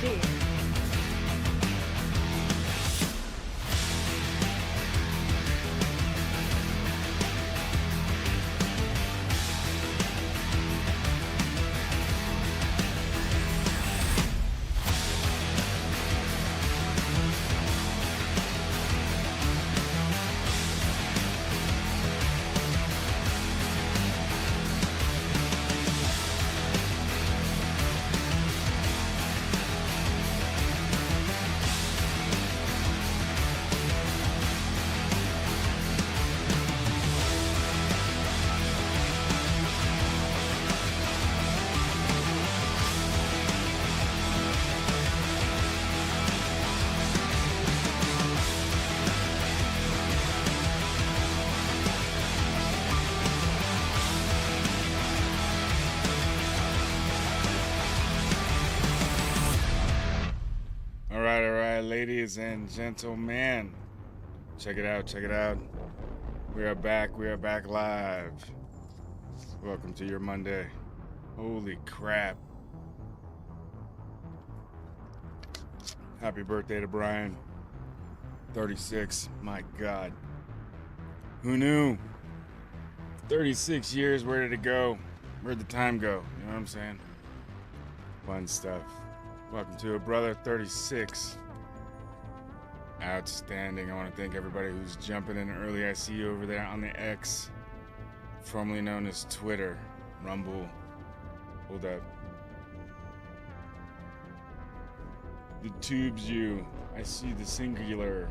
see. All right, ladies and gentlemen. Check it out. We are back live. Welcome to your Monday. Holy crap. Happy birthday to Brian. 36, my God. Who knew? 36 years, where did it go? Where'd the time go? You know what I'm saying? Fun stuff. Welcome to it, brother. 36. Outstanding. I want to thank everybody who's jumping in early. I see you over there on the X, formerly known as Twitter, Rumble. Hold up. The tubes you. I see the singular.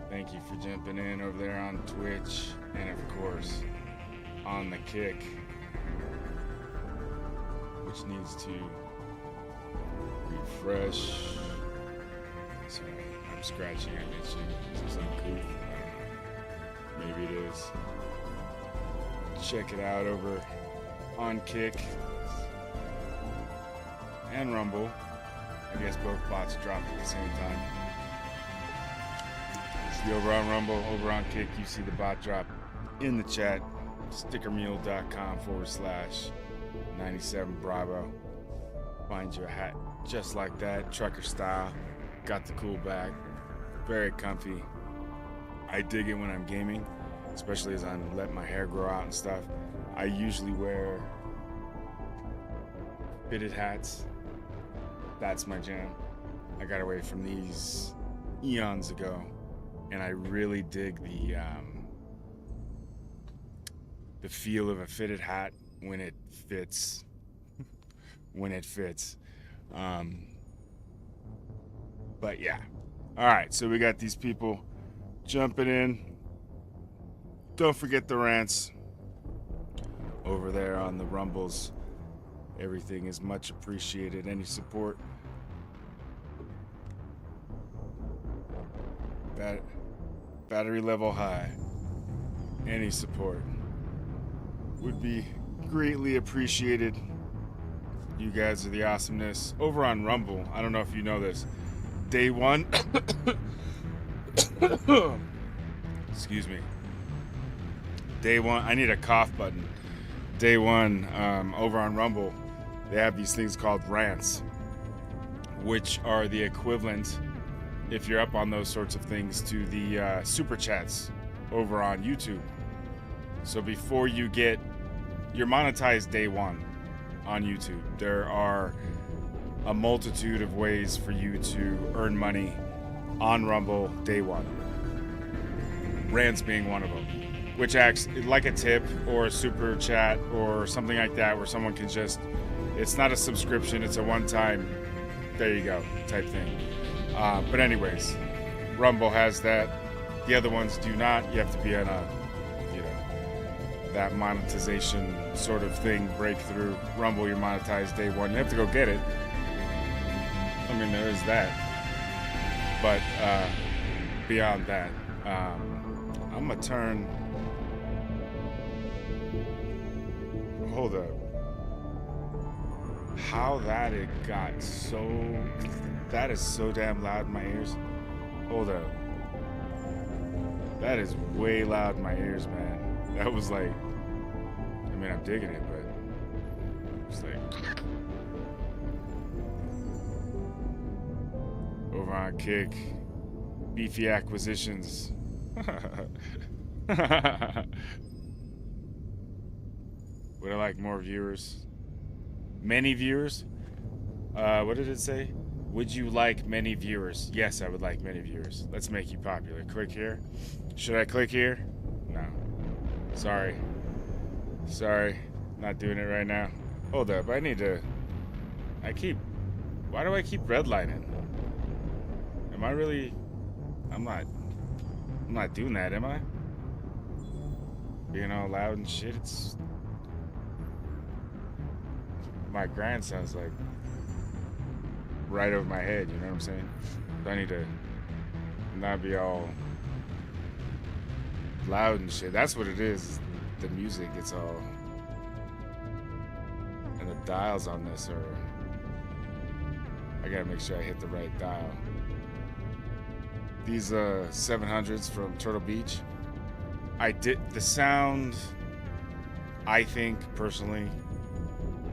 Thank you for jumping in over there on Twitch. And of course, on the Kick, which needs to refresh. Sorry, I'm scratching. I mentioned some goof. Maybe it is. Check it out over on Kick and Rumble. I guess both bots dropped at the same time. See over on Rumble, over on Kick, you see the bot drop in the chat. Stickermule.com/97 Bravo. Find you a hat just like that, trucker style. Got the cool back, very comfy. I dig it when I'm gaming, especially as I'm letting my hair grow out and stuff. I usually wear fitted hats. That's my jam. I got away from these eons ago, and I really dig the feel of a fitted hat when it fits. But yeah. All right, so we got these people jumping in. Don't forget the rants over there on the Rumbles. Everything is much appreciated. Any support. Battery level high. Any support would be greatly appreciated. You guys are the awesomeness. Over on Rumble, I don't know if you know this. Day one. Excuse me. Day one. I need a cough button. Day one, over on Rumble, they have these things called rants, which are the equivalent, if you're up on those sorts of things, to the super chats over on YouTube. So before you're monetized day one on YouTube. There are a multitude of ways for you to earn money on Rumble day one. Rants being one of them, which acts like a tip or a super chat or something like that, where someone can just, it's not a subscription, it's a one-time, there you go, type thing. But anyways, Rumble has that. The other ones do not. You have to be on that monetization sort of thing, breakthrough. Rumble, you're monetized day one. You have to go get it. I mean, there is that. But beyond that, I'm going to turn... Hold up. How that it got so... That is so damn loud in my ears. Hold up. That is way loud in my ears, man. That was like... I mean, I'm digging it, but... It's like... over on Kick. Beefy acquisitions. Would I like more viewers? Many viewers? What did it say? Would you like many viewers? Yes, I would like many viewers. Let's make you popular. Click here. Should I click here? No. Sorry. Not doing it right now. Hold up, I need to... Why do I keep redlining? Am I really... I'm not doing that, am I? Being all loud and shit, it's... My grandson's like right over my head, you know what I'm saying? So I need to not be all loud and shit. That's what it is. The music, it's all... And the dials on this are... I gotta make sure I hit the right dial. These 700s from Turtle Beach. The sound, I think personally,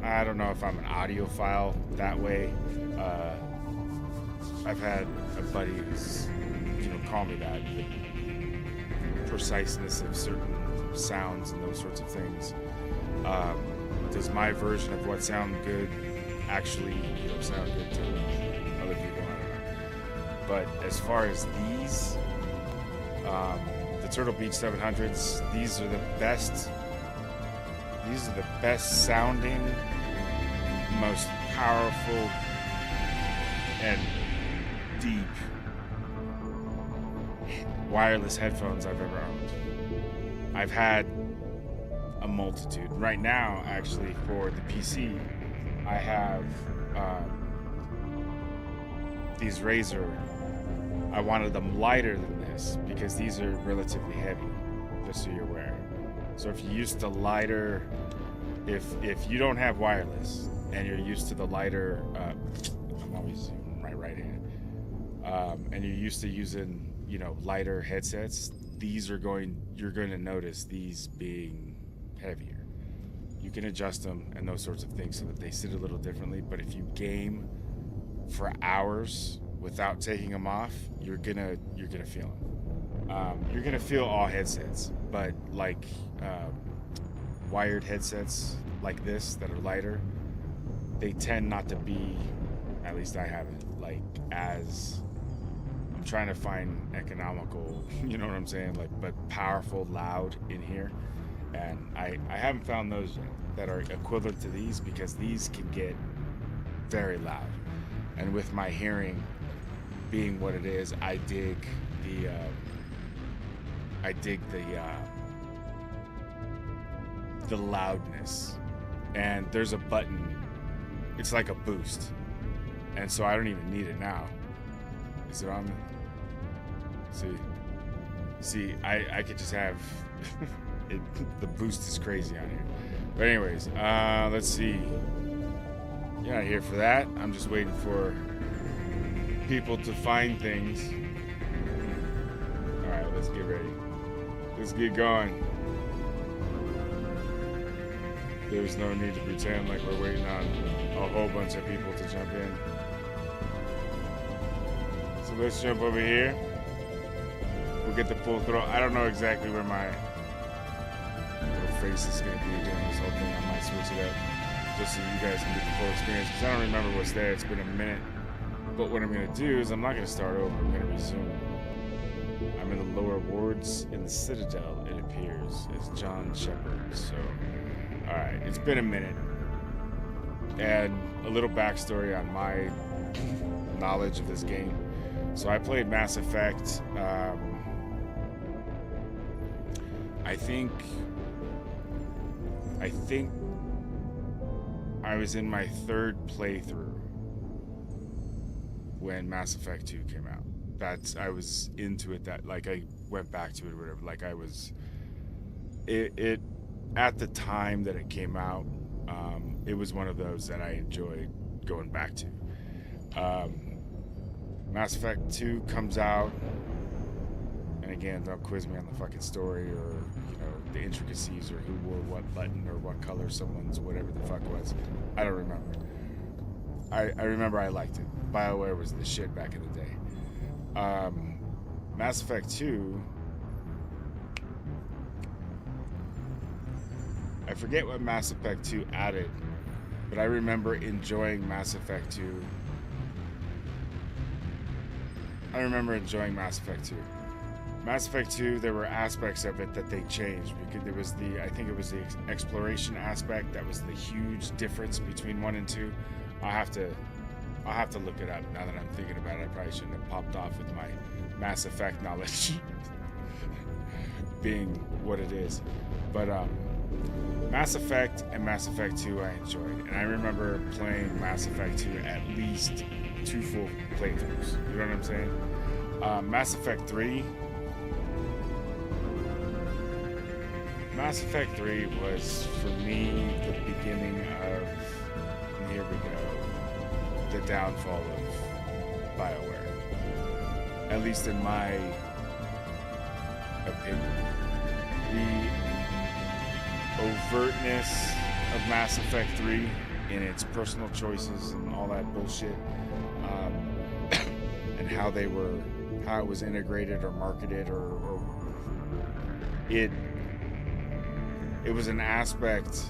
I don't know if I'm an audiophile that way. I've had a buddy who's, call me that. The preciseness of certain sounds and those sorts of things. Does my version of what sound good actually, sound good to other people? I don't know. But as far as these, the Turtle Beach 700s, these are the best sounding, most powerful and deep wireless headphones I've ever owned. I've had a multitude. Right now, actually, for the PC, I have these Razer. I wanted them lighter than this because these are relatively heavy, just so you're aware. So if you're used to lighter, if you don't have wireless and you're used to the lighter, I'm always using my right hand, and you're used to using, lighter headsets, you're going to notice these being heavier. You can adjust them and those sorts of things so that they sit a little differently, but if you game for hours without taking them off, you're gonna feel them. You're gonna feel all headsets, but like wired headsets like this that are lighter, they tend not to be, at least I haven't, like as, I'm trying to find economical, you know what I'm saying, like, but powerful, loud in here, and I haven't found those yet that are equivalent to these, because these can get very loud, and with my hearing being what it is, I dig the loudness. And there's a button, it's like a boost, and so I don't even need it now. Is it on? See, I could just have it. The boost is crazy on here. But anyways, let's see. You're not here for that. I'm just waiting for people to find things. All right, let's get ready. Let's get going. There's no need to pretend like we're waiting on a whole bunch of people to jump in. So let's jump over here. We'll get the full throw. I don't know exactly where my little face is going to be during this whole thing. I might switch it up just so you guys can get the full experience, because I don't remember what's there. It's been a minute. But what I'm going to do is I'm not going to start over. I'm going to resume. I'm in the lower wards in the Citadel, it appears, as John Shepard. So, alright, it's been a minute. And a little backstory on my knowledge of this game. So I played Mass Effect, I think I was in my third playthrough when Mass Effect 2 came out. I was into it, that like I went back to it or whatever. Like I was it at the time that it came out, it was one of those that I enjoyed going back to. Mass Effect 2 comes out, and again, don't quiz me on the fucking story or the intricacies or who wore what button or what color someone's whatever the fuck was. I don't remember. I remember I liked it. BioWare was the shit back in the day. Mass Effect 2, I forget what Mass Effect 2 added, but I remember enjoying Mass Effect 2. I remember enjoying Mass Effect 2. Mass Effect 2, there were aspects of it that they changed because there was I think it was the exploration aspect that was the huge difference between 1 and 2. I'll have to look it up now that I'm thinking about it. I probably shouldn't have popped off with my Mass Effect knowledge being what it is. But Mass Effect and Mass Effect 2 I enjoyed. And I remember playing Mass Effect 2 at least 2 full playthroughs. You know what I'm saying? Mass Effect 3. Mass Effect 3 was, for me, the beginning of, and here we go, the downfall of BioWare. At least in my opinion. The overtness of Mass Effect 3 in its personal choices and all that bullshit, and how it was integrated or marketed, or it was an aspect.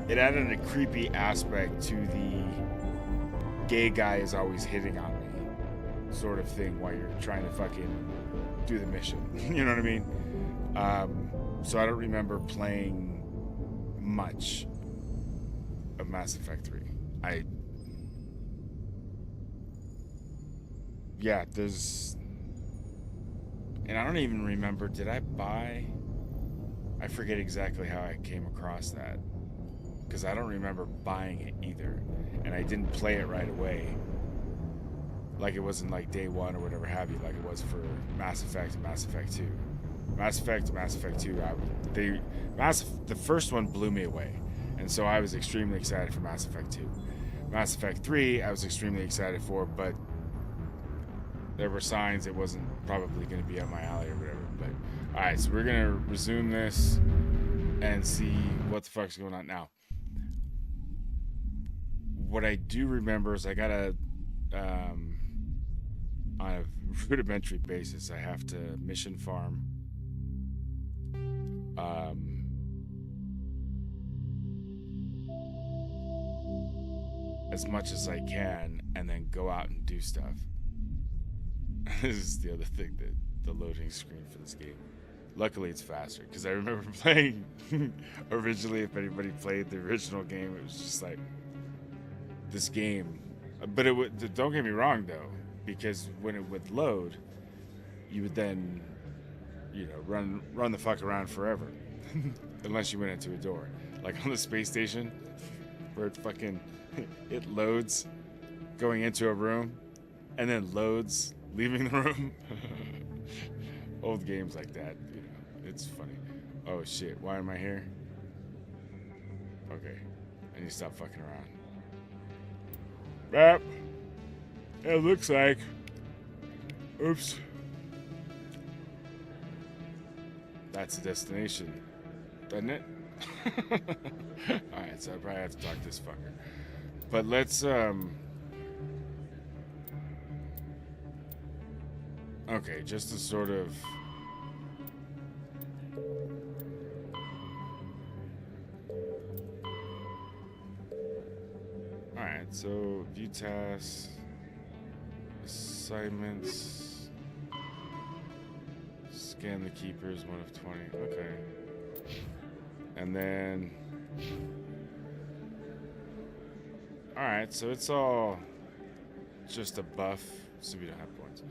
It added a creepy aspect to the gay guy is always hitting on me sort of thing while you're trying to fucking do the mission. You know what I mean? So I don't remember playing much of Mass Effect 3. And I don't even remember, I forget exactly how I came across that, because I don't remember buying it either, and I didn't play it right away. Like it wasn't like day one or whatever have you, like it was for Mass Effect and Mass Effect 2. Mass Effect and Mass Effect 2, the first one blew me away, and so I was extremely excited for Mass Effect 2. Mass Effect 3, I was extremely excited for, but there were signs it wasn't probably going to be up my alley or whatever. But all right, so we're going to resume this and see what the fuck's going on now. What I do remember is I got on a rudimentary basis, I have to mission farm. As much as I can, and then go out and do stuff. This is the other thing, that the loading screen for this game. Luckily it's faster, because I remember playing originally, if anybody played the original game, it was just like this game. But it would, don't get me wrong though, because when it would load, you would then, run the fuck around forever. Unless you went into a door. Like on the space station, where it loads going into a room, and then loads leaving the room. Old games like that, it's funny. Oh shit, why am I here? Okay, I need to stop fucking around. It looks like, oops, that's the destination, doesn't it? Alright, so I probably have to talk to this fucker. But let's, okay, just to sort of... Alright, so view tasks, assignments, scan the keepers, 1 of 20, okay. And then... Alright, so it's all just a buff, so we don't have points.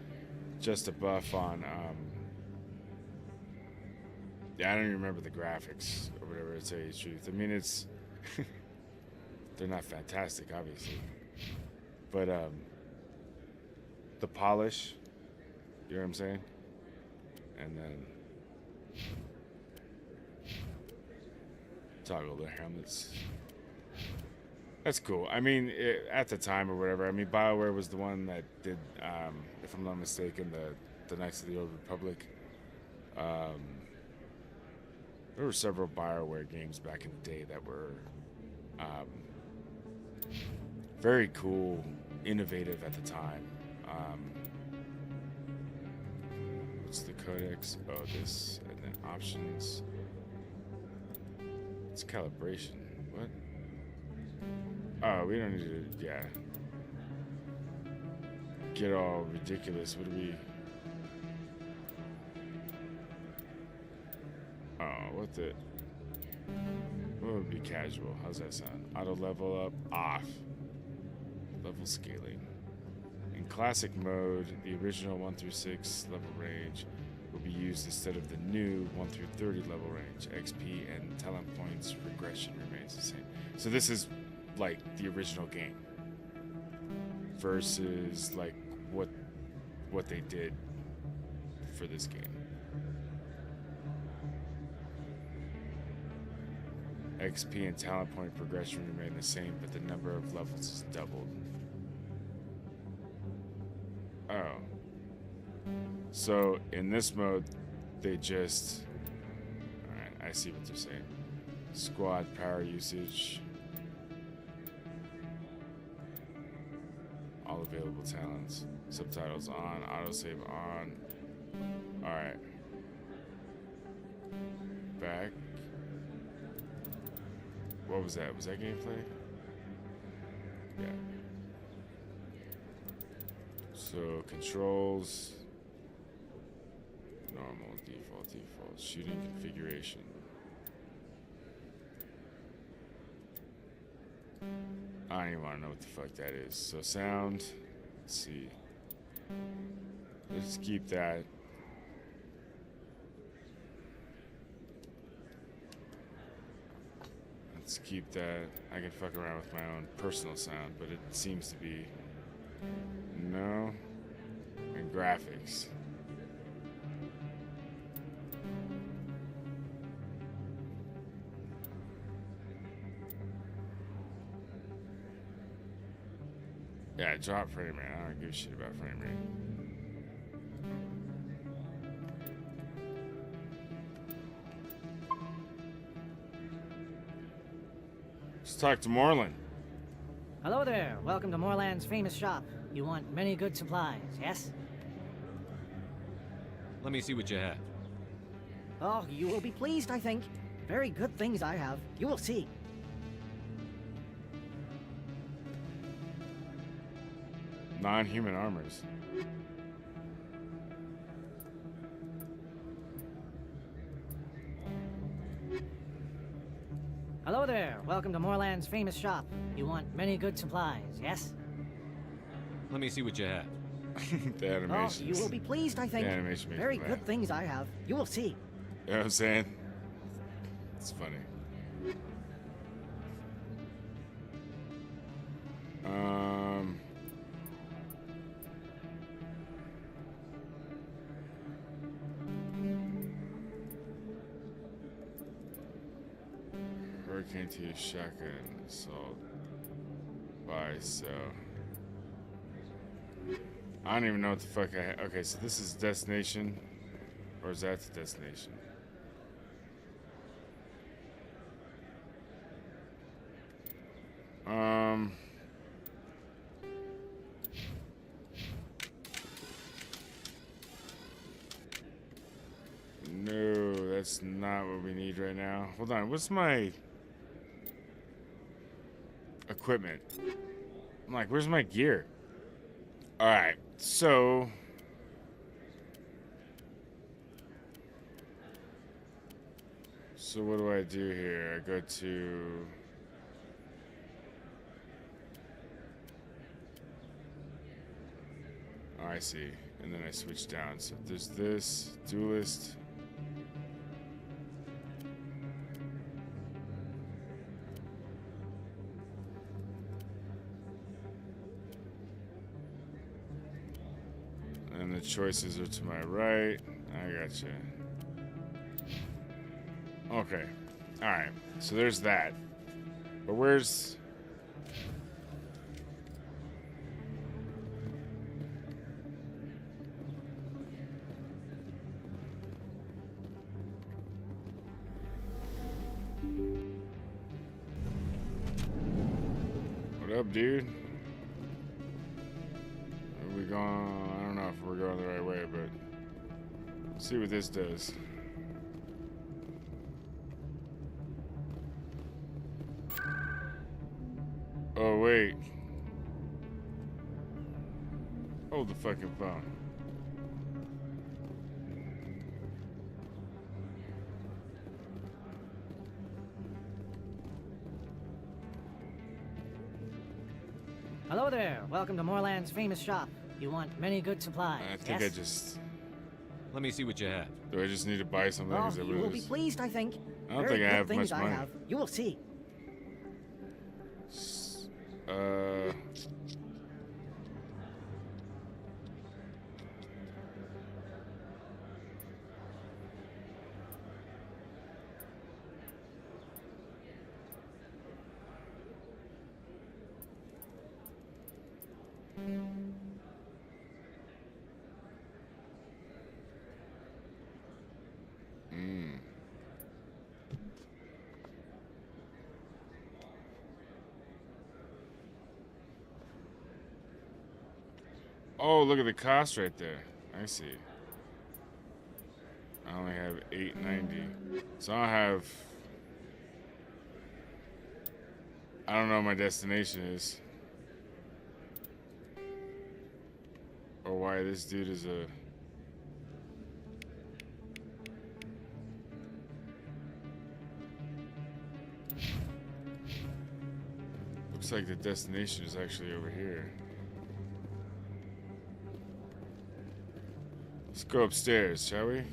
Just a buff on, yeah, I don't even remember the graphics or whatever, to tell you the truth. I mean, it's, they're not fantastic, obviously. But, the polish, you know what I'm saying? And then toggle the helmets. That's cool. I mean, at the time or whatever, I mean, BioWare was the one that did, if I'm not mistaken, the Knights of the Old Republic. There were several BioWare games back in the day that were Very cool, innovative at the time. What's the codex? Oh, this, and then options. It's calibration. What? Oh, we don't need to, yeah. Get all ridiculous. What do we... Oh, what the... What would be casual? How's that sound? Auto level up, off. Level scaling. In classic mode, the original 1 through 6 level range will be used instead of the new 1 through 30 level range. XP and talent points regression remains the same. So this is like the original game versus like what they did for this game. XP and talent point progression remain the same, but the number of levels is doubled. Oh. So in this mode, they just... Alright, I see what they're saying. Squad power usage. All available talents. Subtitles on. Autosave on. Alright. Back. What was that? Was that gameplay? Yeah. So, controls. Normal, default. Shooting configuration. I don't even want to know what the fuck that is. So, sound. Let's see. Let's keep that. Let's keep that. I can fuck around with my own personal sound, but it seems to be no. And graphics. Yeah, drop frame rate. I don't give a shit about frame rate. Let's talk to Moreland. Hello there. Welcome to Moreland's famous shop. You want many good supplies, yes? Let me see what you have. Oh, you will be pleased, I think. Very good things I have. You will see. Non-human armors. Hello there. Welcome to Moreland's famous shop. You want many good supplies, yes? Let me see what you have. The Oh, animation. you will be pleased, I think. The animation makes Very me good laugh. things I have. You will see. You know what I'm saying? It's funny. Hurricane to shotgun assault. Buy, so. I don't even know what the fuck I had. Okay, so this is destination. Or is that the destination? No, that's not what we need right now. Hold on, what's my equipment? I'm like, where's my gear? Alright, so what do I do here? I go to I see. And then I switch down. So there's this duelist. And the choices are to my right. I gotcha. Okay. Alright. So there's that. But where's... What up, up, dude? Are we going? I don't know if we're going the right way, but let's see what this does. Oh, wait. Hold the fucking phone. Hello there. Welcome to Moorland's famous shop. You want many good supplies, I think yes? I just... Let me see what you have. Do I just need to buy something? Oh, Is that you what will it be is? pleased, I think. I don't Very think I good have things much I money. have. You will see. Uh... Oh, look at the cost right there. I see. I only have $8.90. So I'll have... I don't know what my destination is. Or why this dude is a... Looks like the destination is actually over here. Let's go upstairs, shall we?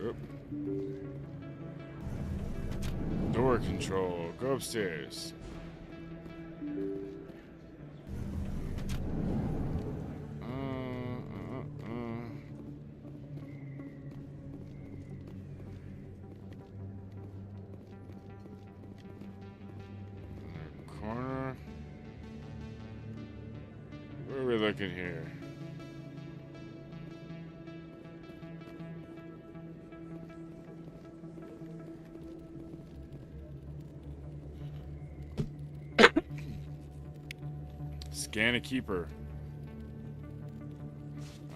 Oop. Door control. Go upstairs. Corner. Where are we looking here? Scan a keeper.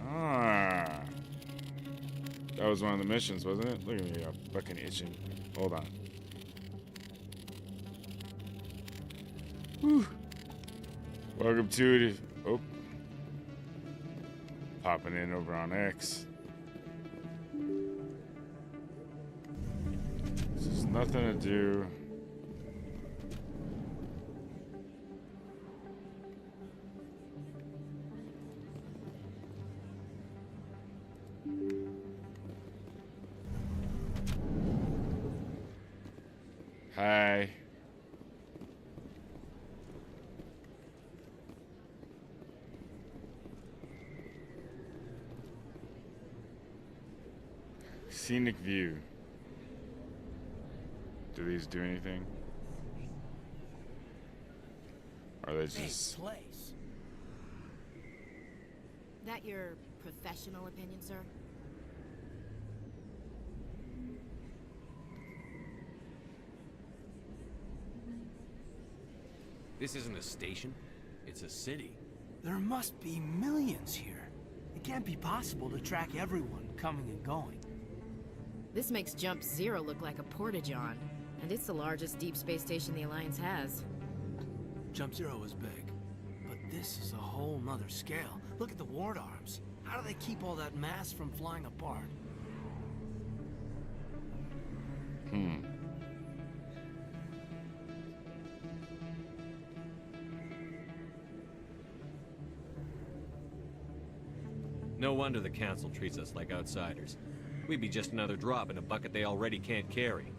Ah. That was one of the missions, wasn't it? Look at me, I'm fucking itching. Hold on. Whew. Welcome to the... Oh. Popping in over on X. This is nothing to do. Hi. Scenic view. Do these do anything? Or are they just... Place. That your professional opinion, sir? This isn't a station. It's a city. There must be millions here. It can't be possible to track everyone coming and going. This makes Jump Zero look like a porta-john, and it's the largest deep space station the Alliance has. Jump Zero is big, but this is a whole nother scale. Look at the ward arms. How do they keep all that mass from flying apart? No wonder the Council treats us like outsiders. We'd be just another drop in a bucket they already can't carry.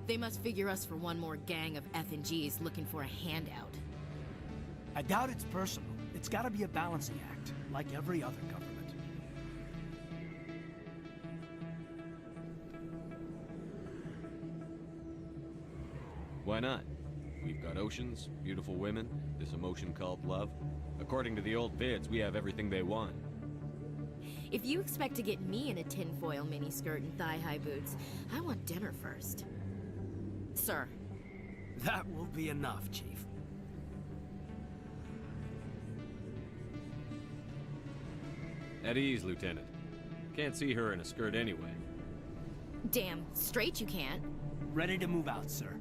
They must figure us for one more gang of F&Gs looking for a handout. I doubt it's personal. It's gotta be a balancing act, like every other government. Why not? We've got oceans, beautiful women, this emotion called love. According to the old vids, we have everything they want. If you expect to get me in a tinfoil miniskirt and thigh-high boots, I want dinner first. Sir, That will be enough, Chief. At ease, Lieutenant. Can't see her in a skirt anyway. Damn straight you can't. Ready to move out, sir.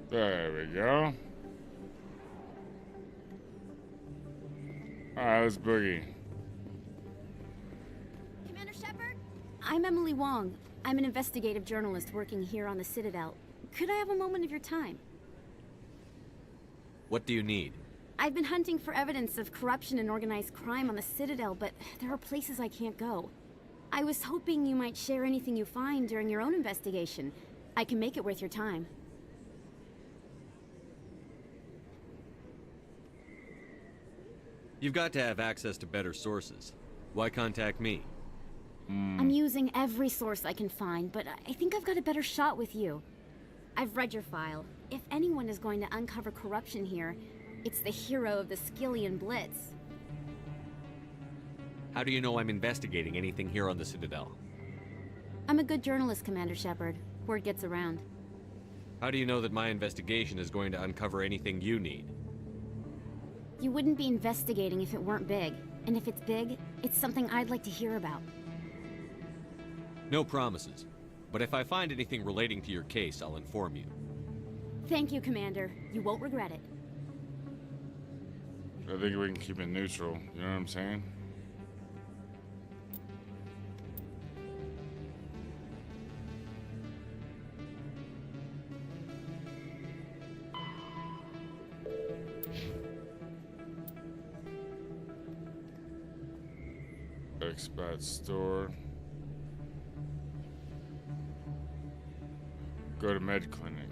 There we go. Alright, let's boogie. Commander Shepard? I'm Emily Wong. I'm an investigative journalist working here on the Citadel. Could I have a moment of your time? What do you need? I've been hunting for evidence of corruption and organized crime on the Citadel, but there are places I can't go. I was hoping you might share anything you find during your own investigation. I can make it worth your time. You've got to have access to better sources. Why contact me? I'm using every source I can find, but I think I've got a better shot with you. I've read your file. If anyone is going to uncover corruption here, it's the hero of the Skillian Blitz. How do you know I'm investigating anything here on the Citadel? I'm a good journalist, Commander Shepard. Word gets around. How do you know that my investigation is going to uncover anything you need? You wouldn't be investigating if it weren't big. And if it's big, it's something I'd like to hear about. No promises. But if I find anything relating to your case, I'll inform you. Thank you, Commander. You won't regret it. I think we can keep it neutral. You know what I'm saying? Expat store. Go to med clinic.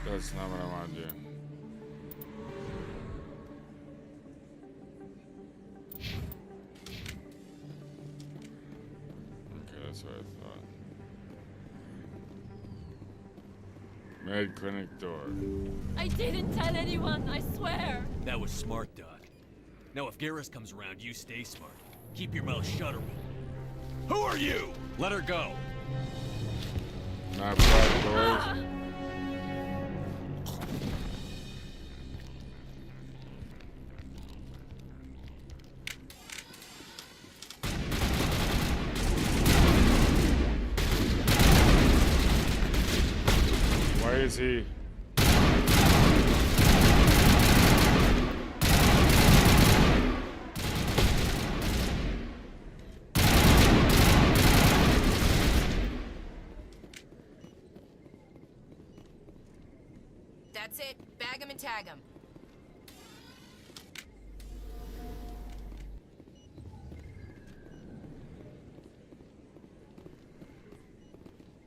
That's not what I want to do. Okay, that's what I thought. Med clinic door. I didn't tell anyone, I swear. That was smart, Doc. Now if Garrus comes around, you stay smart. Keep your mouth shut or we'll... Who are you? Let her go! Not black doors. Why is he? That's it. Bag 'em and tag 'em.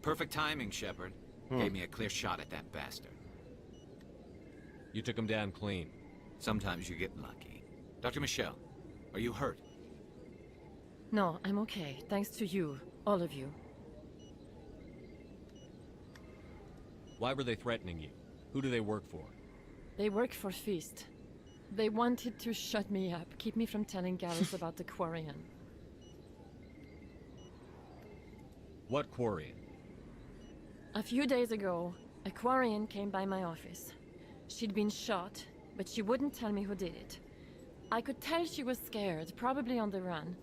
Perfect timing, Shepard. Gave me a clear shot at that bastard. You took him down clean. Sometimes you get lucky. Dr. Michelle, are you hurt? No, I'm okay. Thanks to you. All of you. Why were they threatening you? Who do they work for? They work for Feast. They wanted to shut me up, keep me from telling Garrus about the Quarian. What Quarian? A few days ago, a Quarian came by my office. She'd been shot, but she wouldn't tell me who did it. I could tell she was scared, probably on the run.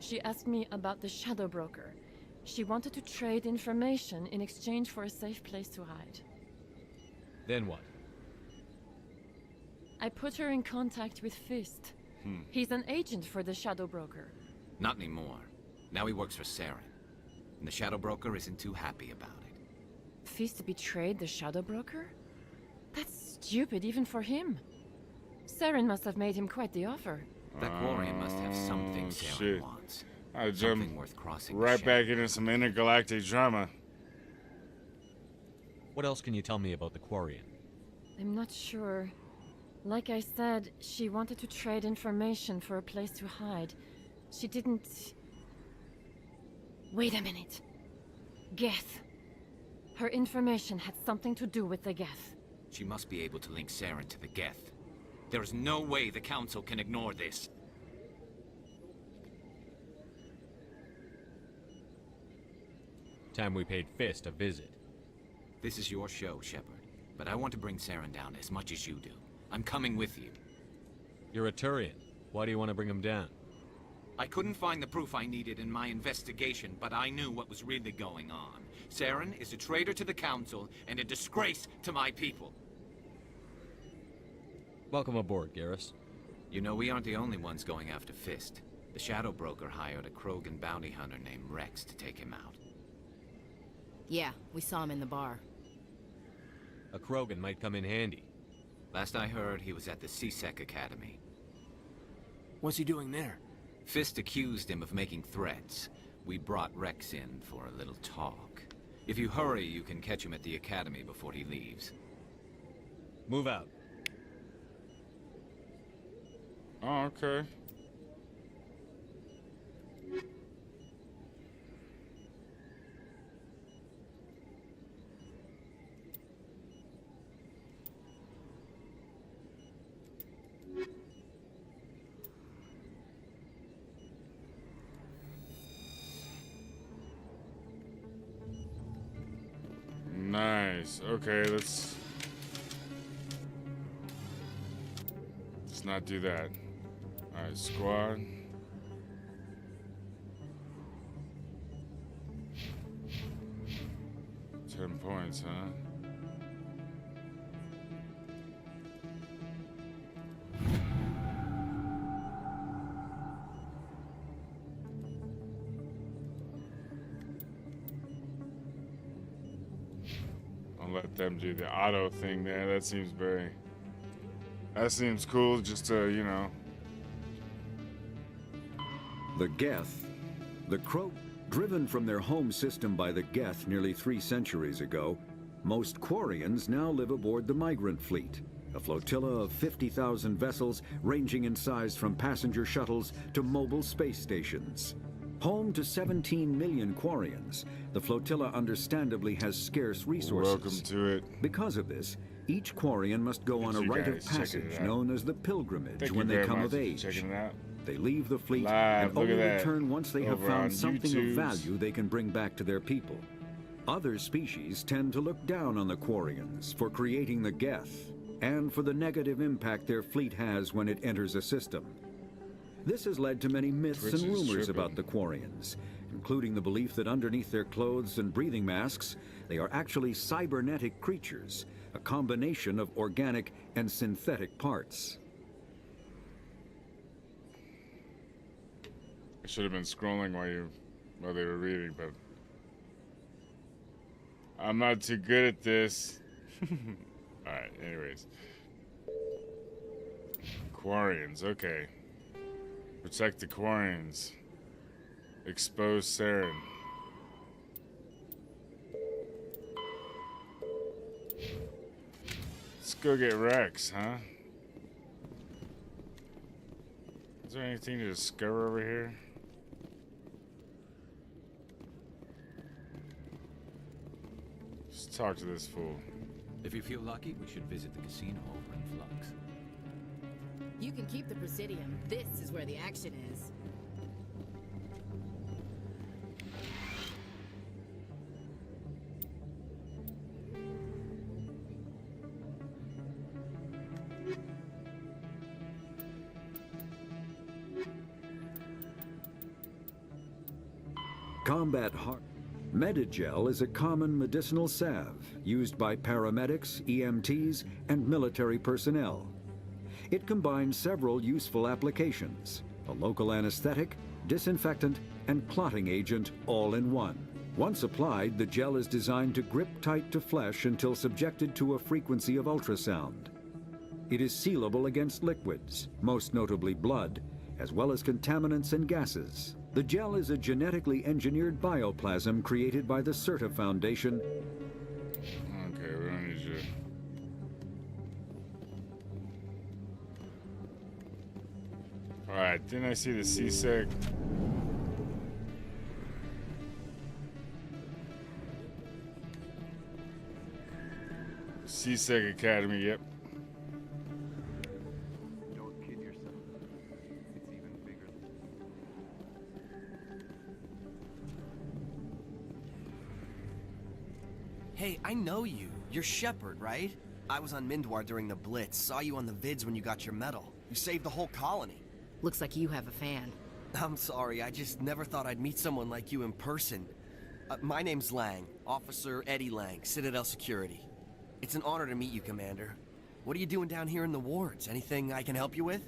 She asked me about the Shadow Broker. She wanted to trade information in exchange for a safe place to hide. Then what? I put her in contact with Fist. He's an agent for the Shadow Broker. Not anymore. Now he works for Saren. And the Shadow Broker isn't too happy about it. Fist betrayed the Shadow Broker? That's stupid even for him. Saren must have made him quite the offer. That Quarian must have something Saren shit. wants. I Something jumped worth crossing the right back shadow. into some intergalactic drama. What else can you tell me about the Quarian? I'm not sure. Like I said, she wanted to trade information for a place to hide. She didn't... Wait a minute. Geth. Her information had something to do with the Geth. She must be able to link Saren to the Geth. There is no way the Council can ignore this. Time we paid Fist a visit. This is your show, Shepard. But I want to bring Saren down as much as you do. I'm coming with you. You're a Turian. Why do you want to bring him down? I couldn't find the proof I needed in my investigation, but I knew what was really going on. Saren is a traitor to the Council and a disgrace to my people. Welcome aboard, Garrus. You know, we aren't the only ones going after Fist. The Shadow Broker hired a Krogan bounty hunter named Rex to take him out. Yeah, we saw him in the bar. A Krogan might come in handy. Last I heard, he was at the CSEC Academy. What's he doing there? Fist accused him of making threats. We brought Rex in for a little talk. If you hurry, you can catch him at the Academy before he leaves. Move out. Oh, okay. Nice. Okay, let's not do that. Alright, squad. $10 points, huh? I'll let them do the auto thing there. That seems cool, just to, you know. The Geth. The driven from their home system by the Geth nearly 3 centuries ago, most Quarians now live aboard the migrant fleet, a flotilla of 50,000 vessels ranging in size from passenger shuttles to mobile space stations. Home to 17 million Quarians, the flotilla understandably has scarce resources. Welcome to it. Because of this, each Quarian must go on a rite of passage known as the pilgrimage when they come of age. They leave the fleet and only return once they have found something of value they can bring back to their people. Other species tend to look down on the Quarians for creating the Geth and for the negative impact their fleet has when it enters a system. This has led to many myths and rumors about the Quarians, including the belief that underneath their clothes and breathing masks, they are actually cybernetic creatures, a combination of organic and synthetic parts. I should have been scrolling while they were reading, but I'm not too good at this. Alright, anyways. Quarians, okay. Protect the Quarians. Expose Saren. Let's go get Rex, huh? Is there anything to discover over here? Just talk to this fool. If you feel lucky, we should visit the casino over in Flux. You can keep the Presidium. This is where the action is. Combat heart. Medigel is a common medicinal salve used by paramedics, EMTs, and military personnel. It combines several useful applications: a local anesthetic, disinfectant, and clotting agent all in one. Once applied, the gel is designed to grip tight to flesh until subjected to a frequency of ultrasound. It is sealable against liquids, most notably blood, as well as contaminants and gases. The gel is a genetically engineered bioplasm created by the CERTA Foundation. Okay, we don't need you. Alright, didn't I see the CSEC? CSEC Academy, yep. Don't kid yourself. It's even bigger than... Hey, I know you. You're Shepard, right? I was on Mindwar during the Blitz. Saw you on the vids when you got your medal. You saved the whole colony. Looks like you have a fan. I'm sorry, I just never thought I'd meet someone like you in person. My name's Lang, Officer Eddie Lang, Citadel Security. It's an honor to meet you, Commander. What are you doing down here in the wards? Anything I can help you with?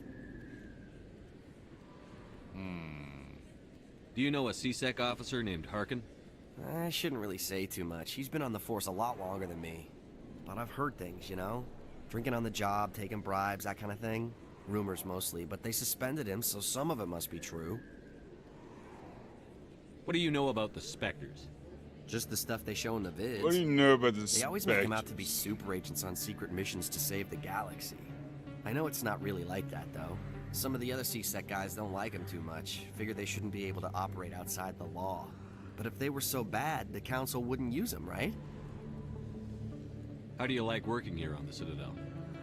Do you know a CSEC officer named Harkin? I shouldn't really say too much. He's been on the force a lot longer than me. But I've heard things, you know? Drinking on the job, taking bribes, that kind of thing. Rumors mostly, but they suspended him, so some of it must be true. What do you know about the Spectres? Just the stuff they show in the vids. What do you know about the They always make them out to be super agents on secret missions to save the galaxy. I know it's not really like that, though. Some of the other CSEC guys don't like them too much. Figure they shouldn't be able to operate outside the law. But if they were so bad, the Council wouldn't use them, right? How do you like working here on the Citadel?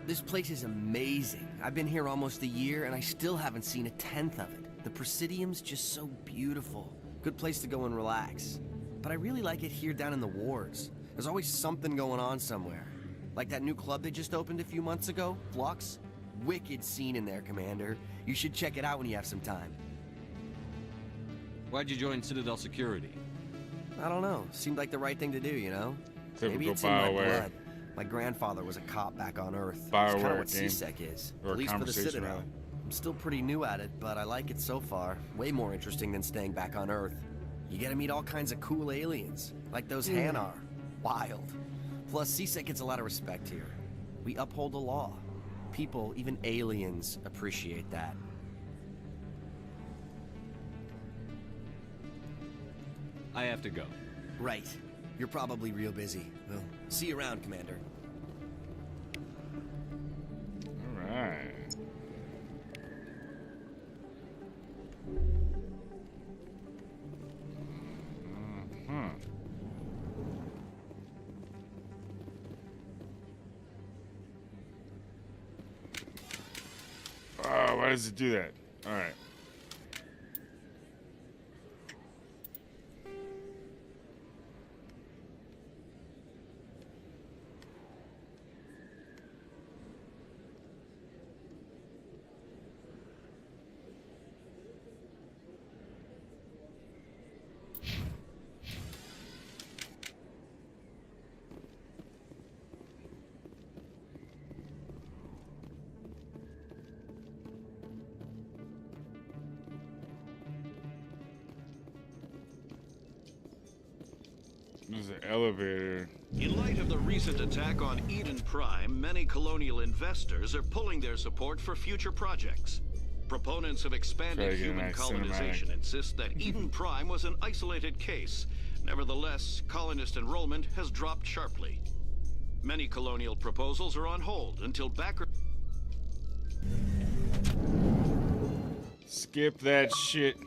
This place is amazing. I've been here almost a year, and I still haven't seen a tenth of it. The Presidium's just so beautiful. Good place to go and relax. But I really like it here down in the wards. There's always something going on somewhere. Like that new club they just opened a few months ago, Flux. Wicked scene in there, Commander. You should check it out when you have some time. Why'd you join Citadel Security? I don't know. Seemed like the right thing to do, you know? Maybe Typical it's in my BioWare. blood. My grandfather was a cop back on Earth. BioWare It's kind of what game. CSEC is. Or At least for the conversation, Citadel. rather. I'm still pretty new at it, but I like it so far. Way more interesting than staying back on Earth. You get to meet all kinds of cool aliens, like those Hanar. Wild. Plus, CSEC gets a lot of respect here. We uphold the law. People, even aliens, appreciate that. I have to go. Right. You're probably real busy. Well, see you around, Commander. All right. Oh, why does it do that? All right. There's an elevator. In light of the recent attack on Eden Prime, many colonial investors are pulling their support for future projects. Proponents of expanded human colonization insist that Eden Prime was an isolated case. Nevertheless, colonist enrollment has dropped sharply. Many colonial proposals are on hold until backers... Skip that shit.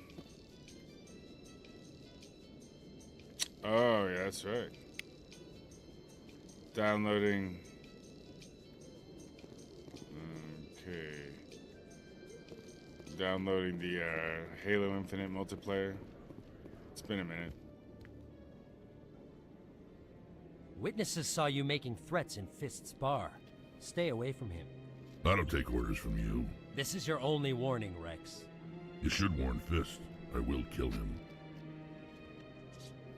Oh, yeah, that's right. Downloading. Okay. Downloading the Halo Infinite multiplayer. It's been a minute. Witnesses saw you making threats in Fist's bar. Stay away from him. I don't take orders from you. This is your only warning, Rex. You should warn Fist. I will kill him.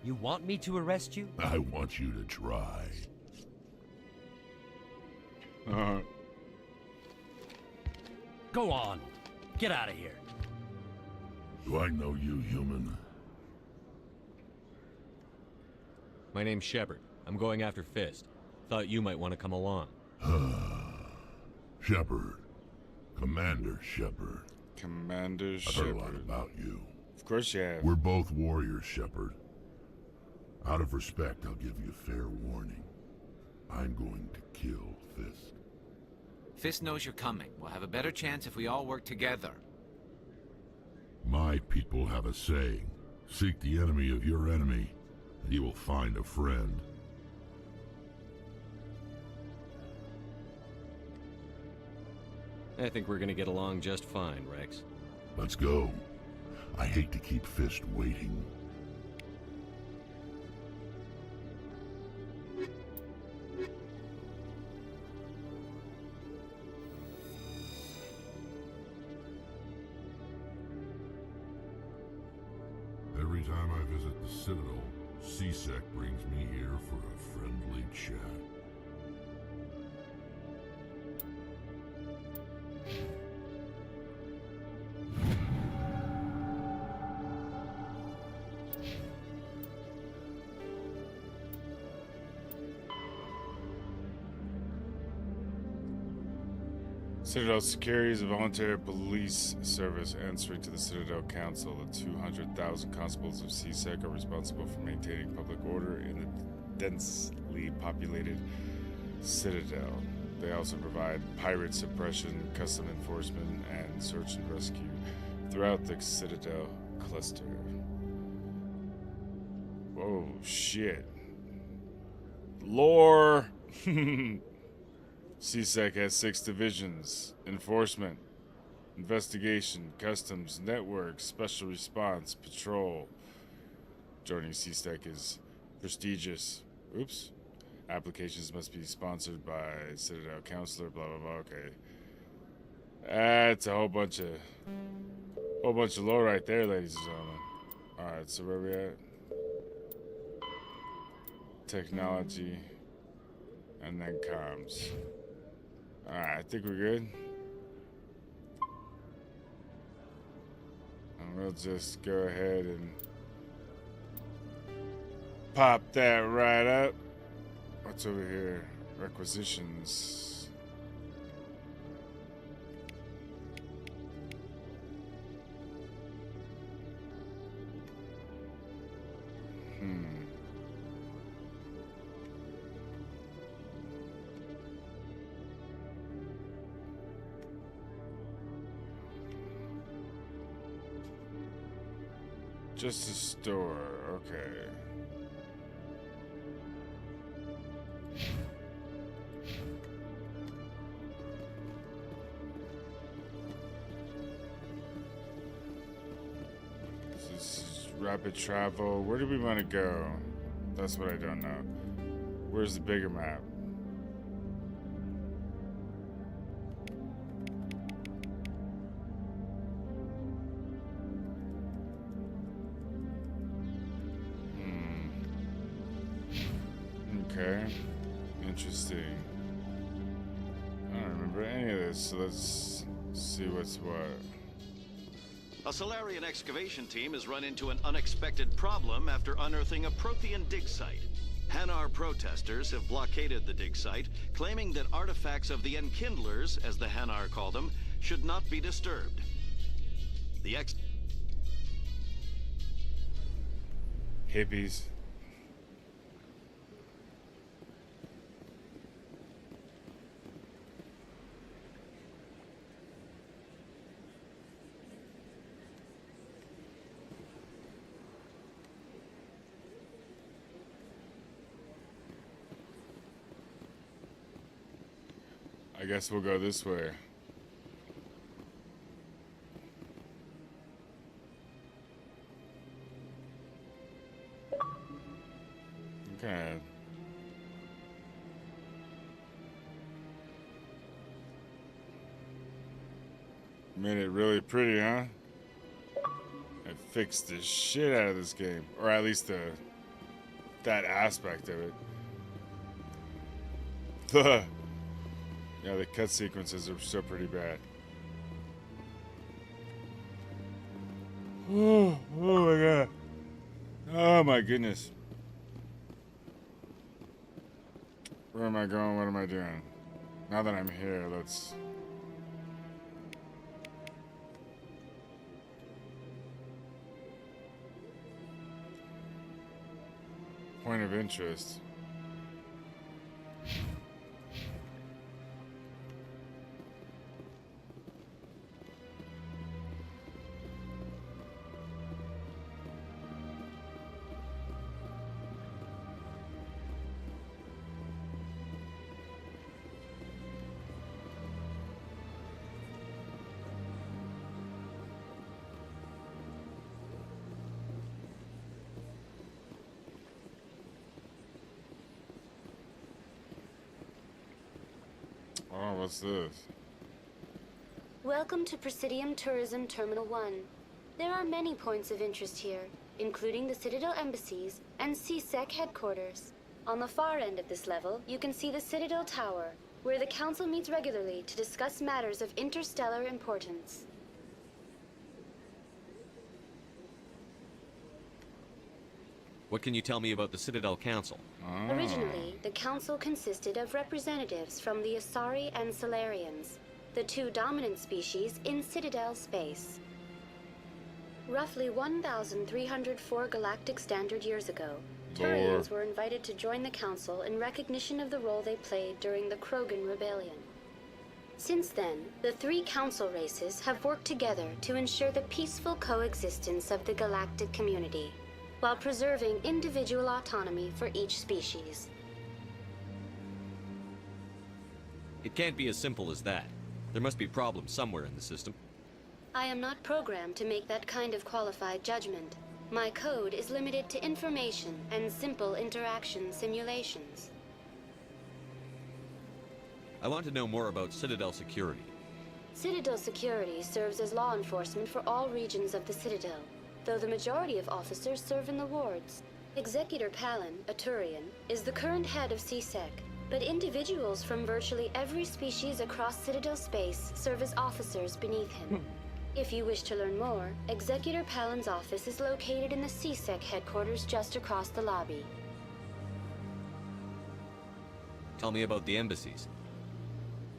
You want me to arrest you? I want you to try. Go on. Get out of here. Do I know you, human? My name's Shepard. I'm going after Fist. Thought you might want to come along. Shepard. Commander Shepard. Commander I've heard a lot about you. Of course you have. We're both warriors, Shepard. Out of respect, I'll give you fair warning. I'm going to kill Fist. Fist knows you're coming. We'll have a better chance if we all work together. My people have a saying. Seek the enemy of your enemy, and you will find a friend. I think we're gonna get along just fine, Rex. Let's go. I hate to keep Fist waiting. Every time I visit the Citadel, C-Sec brings me here for a friendly chat. Citadel Security is a voluntary police service answering to the Citadel Council. The 200,000 constables of C-Sec are responsible for maintaining public order in the densely populated Citadel. They also provide pirate suppression, custom enforcement, and search and rescue throughout the Citadel cluster. Whoa, shit. Lore! C-Sec has 6 divisions: enforcement, investigation, customs, network, special response, patrol. Joining C-Sec is prestigious. Oops. Applications must be sponsored by Citadel Counselor, blah, blah, blah. Okay. That's a whole bunch of lore right there, ladies and gentlemen. Alright, so where we at? Technology. And then comms. Alright, I think we're good. And we'll just go ahead and pop that right up. What's over here? Requisitions. Just a store, okay. This is rapid travel. Where do we want to go? That's what I don't know. Where's the bigger map? Okay, interesting. I don't remember any of this, so let's see what's what. A Solarian excavation team has run into an unexpected problem after unearthing a Prothean dig site. Hanar protesters have blockaded the dig site, claiming that artifacts of the Enkindlers, as the Hanar call them, should not be disturbed. The Hippies. I guess we'll go this way. Okay. Made it really pretty, huh? It fixed the shit out of this game. Or at least that aspect of it. Yeah, the cut sequences are still pretty bad. Oh my god. Oh my goodness. Where am I going? What am I doing? Now that I'm here, let's... Point of interest. Oh, what's this? Welcome to Presidium Tourism Terminal 1. There are many points of interest here, including the Citadel embassies and CSEC headquarters. On the far end of this level, you can see the Citadel Tower, where the Council meets regularly to discuss matters of interstellar importance. What can you tell me about the Citadel Council? Originally, the Council consisted of representatives from the Asari and Solarians, the two dominant species in Citadel space. Roughly 1,304 galactic standard years ago, Turians were invited to join the Council in recognition of the role they played during the Krogan Rebellion. Since then, the three Council races have worked together to ensure the peaceful coexistence of the galactic community, while preserving individual autonomy for each species. It can't be as simple as that. There must be problems somewhere in the system. I am not programmed to make that kind of qualified judgment. My code is limited to information and simple interaction simulations. I want to know more about Citadel security. Citadel security serves as law enforcement for all regions of the Citadel, though the majority of officers serve in the wards. Executor Palin, a Turian, is the current head of CSEC, but individuals from virtually every species across Citadel space serve as officers beneath him. If you wish to learn more, Executor Palin's office is located in the CSEC headquarters just across the lobby. Tell me about the embassies.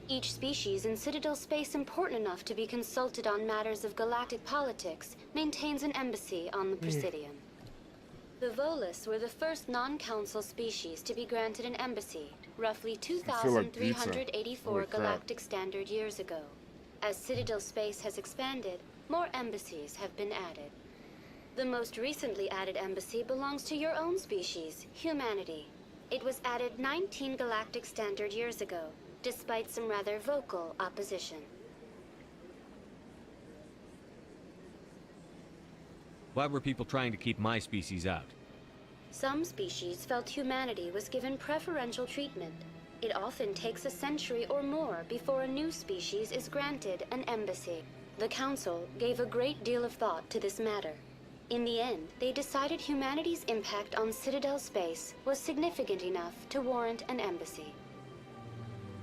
Each species in Citadel space important enough to be consulted on matters of galactic politics maintains an embassy on the Presidium. The Volus were the first non-council species to be granted an embassy, roughly 2,384 galactic standard years ago. As Citadel space has expanded, more embassies have been added. The most recently added embassy belongs to your own species, humanity. It was added 19 galactic standard years ago, despite some rather vocal opposition. Why were people trying to keep my species out? Some species felt humanity was given preferential treatment. It often takes a century or more before a new species is granted an embassy. The Council gave a great deal of thought to this matter. In the end, they decided humanity's impact on Citadel space was significant enough to warrant an embassy.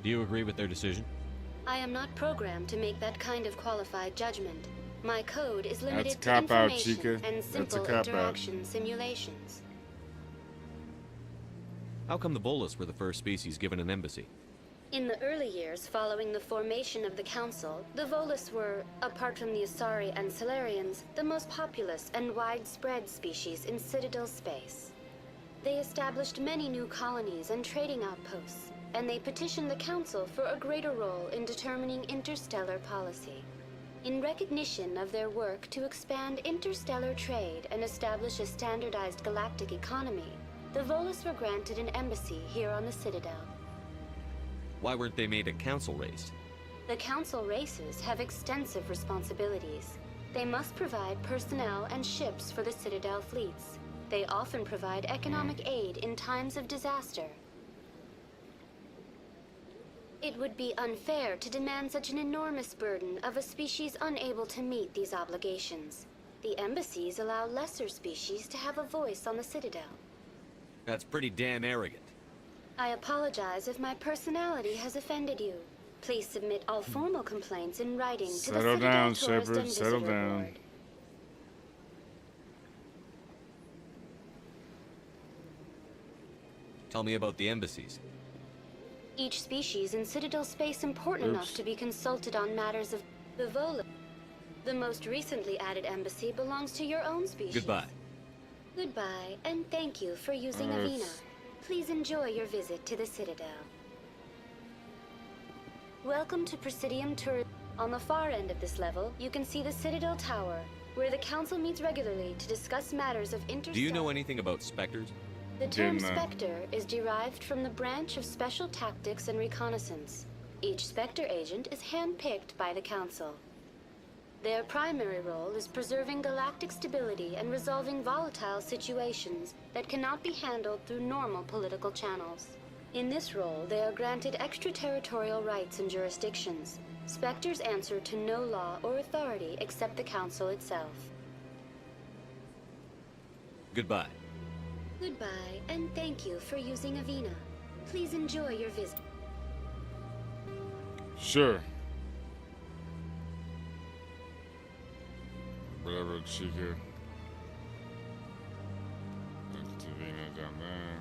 Do you agree with their decision? I am not programmed to make that kind of qualified judgment. My code is limited to cop-out, information Chica. and simple interaction simulations. How come the Volus were the first species given an embassy? In the early years following the formation of the Council, the Volus were, apart from the Asari and Solarians, the most populous and widespread species in Citadel space. They established many new colonies and trading outposts, and they petitioned the Council for a greater role in determining interstellar policy. In recognition of their work to expand interstellar trade and establish a standardized galactic economy, the Volus were granted an embassy here on the Citadel. Why weren't they made a council race? The Council races have extensive responsibilities. They must provide personnel and ships for the Citadel fleets. They often provide economic aid in times of disaster. It would be unfair to demand such an enormous burden of a species unable to meet these obligations. The embassies allow lesser species to have a voice on the Citadel. That's pretty damn arrogant. I apologize if my personality has offended you. Please submit all formal complaints in writing to the Settle Citadel down, Tourist Shepard. and Settle Visitor down. Board. Tell me about the embassies. Each species in Citadel space important enough to be consulted on matters of the Volus. The most recently added embassy belongs to your own species. Goodbye. Goodbye, and thank you for using Avina. Please enjoy your visit to the Citadel. Welcome to Presidium Tourism. On the far end of this level, you can see the Citadel Tower, where the Council meets regularly to discuss matters of interstellar... Do you know anything about specters? The term Spectre is derived from the branch of Special Tactics and Reconnaissance. Each Spectre agent is handpicked by the Council. Their primary role is preserving galactic stability and resolving volatile situations that cannot be handled through normal political channels. In this role, they are granted extraterritorial rights and jurisdictions. Spectres answer to no law or authority except the Council itself. Goodbye. Goodbye, and thank you for using Avena. Please enjoy your visit. Sure. Whatever, Chica. That's Avena down there.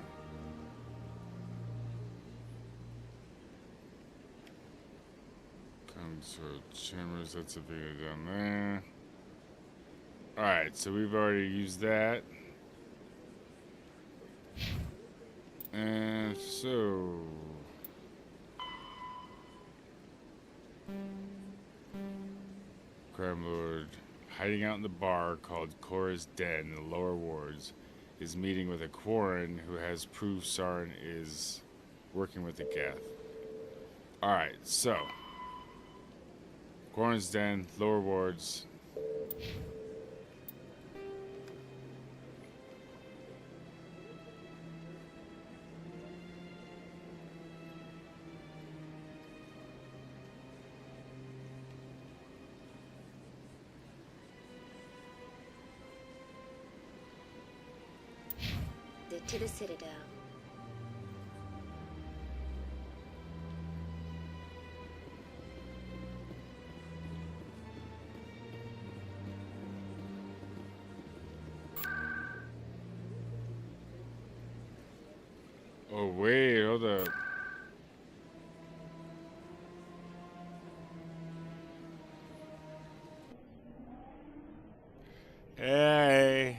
Comes to Chambers, that's Avena down there. Alright, so we've already used that. And so... Crime Lord, hiding out in the bar called Cora's Den in the lower wards, is meeting with a Quarren who has proof Saren is working with the Geth. Alright, so... Quarren's Den, lower wards... To the Citadel. Oh wait, hold up. Hey.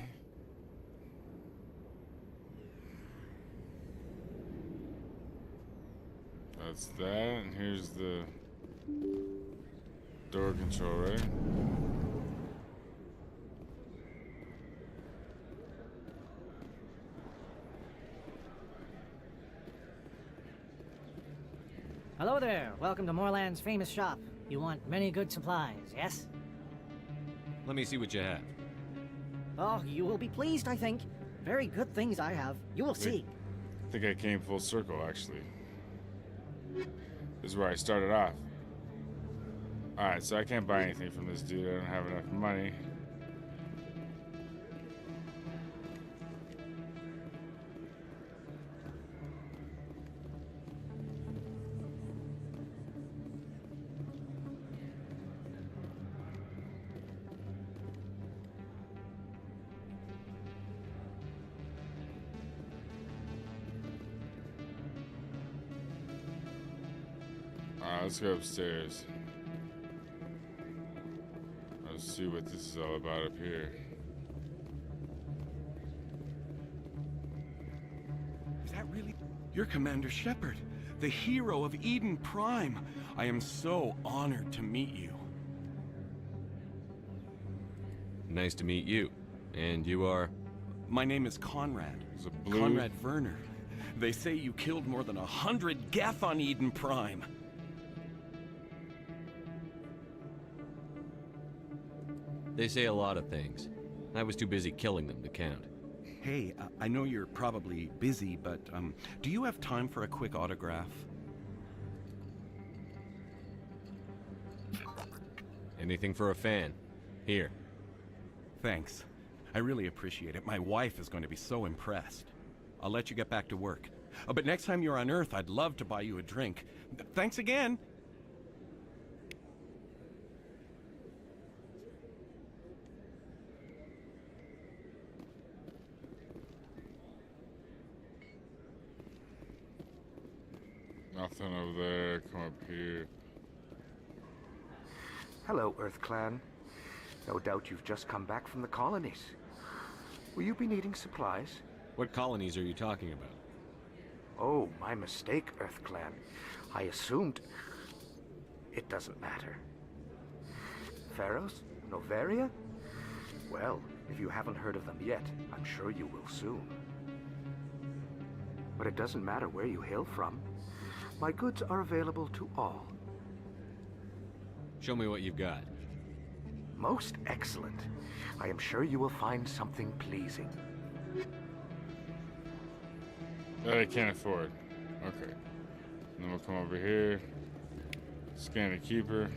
That's that, and here's the door control, right? Hello there. Welcome to Moorland's famous shop. You want many good supplies, yes? Let me see what you have. Oh, you will be pleased, I think. Very good things I have. You will see. I think I came full circle, actually. This is where I started off. Alright, so I can't buy anything from this dude. I don't have enough money. Let's go upstairs. Let's see what this is all about up here. Is that really? You're Commander Shepard, the hero of Eden Prime. I am so honored to meet you. Nice to meet you. And you are? My name is Conrad. Is it blue? Conrad Werner. They say you killed more than 100 Geth on Eden Prime. They say a lot of things. I was too busy killing them to count. Hey, I know you're probably busy, but do you have time for a quick autograph? Anything for a fan. Here. Thanks. I really appreciate it. My wife is going to be so impressed. I'll let you get back to work. But next time you're on Earth, I'd love to buy you a drink. Thanks again! Nothing over there. Come up here. Hello, Earth Clan. No doubt you've just come back from the colonies. Will you be needing supplies? What colonies are you talking about? Oh, my mistake, Earth Clan. I assumed... It doesn't matter. Pharos? Novaria? Well, if you haven't heard of them yet, I'm sure you will soon. But it doesn't matter where you hail from. My goods are available to all. Show me what you've got. Most excellent. I am sure you will find something pleasing. That I can't afford. Okay. Then we'll come over here. Scan the keeper.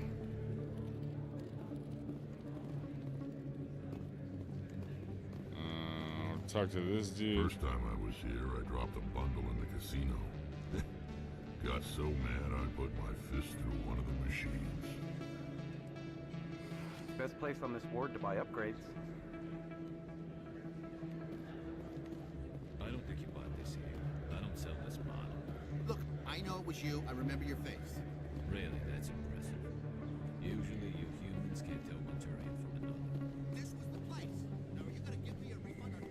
Talk to this dude. First time I was here, I dropped a bundle in the casino. Got so mad I put my fist through one of the machines. Best place on this ward to buy upgrades. I don't think you bought this here. I don't sell this model. Look, I know it was you. I remember your face. Really, that's impressive. Usually you humans can't tell one terrain from another. This was the place. Now are you gonna give me a refund or not?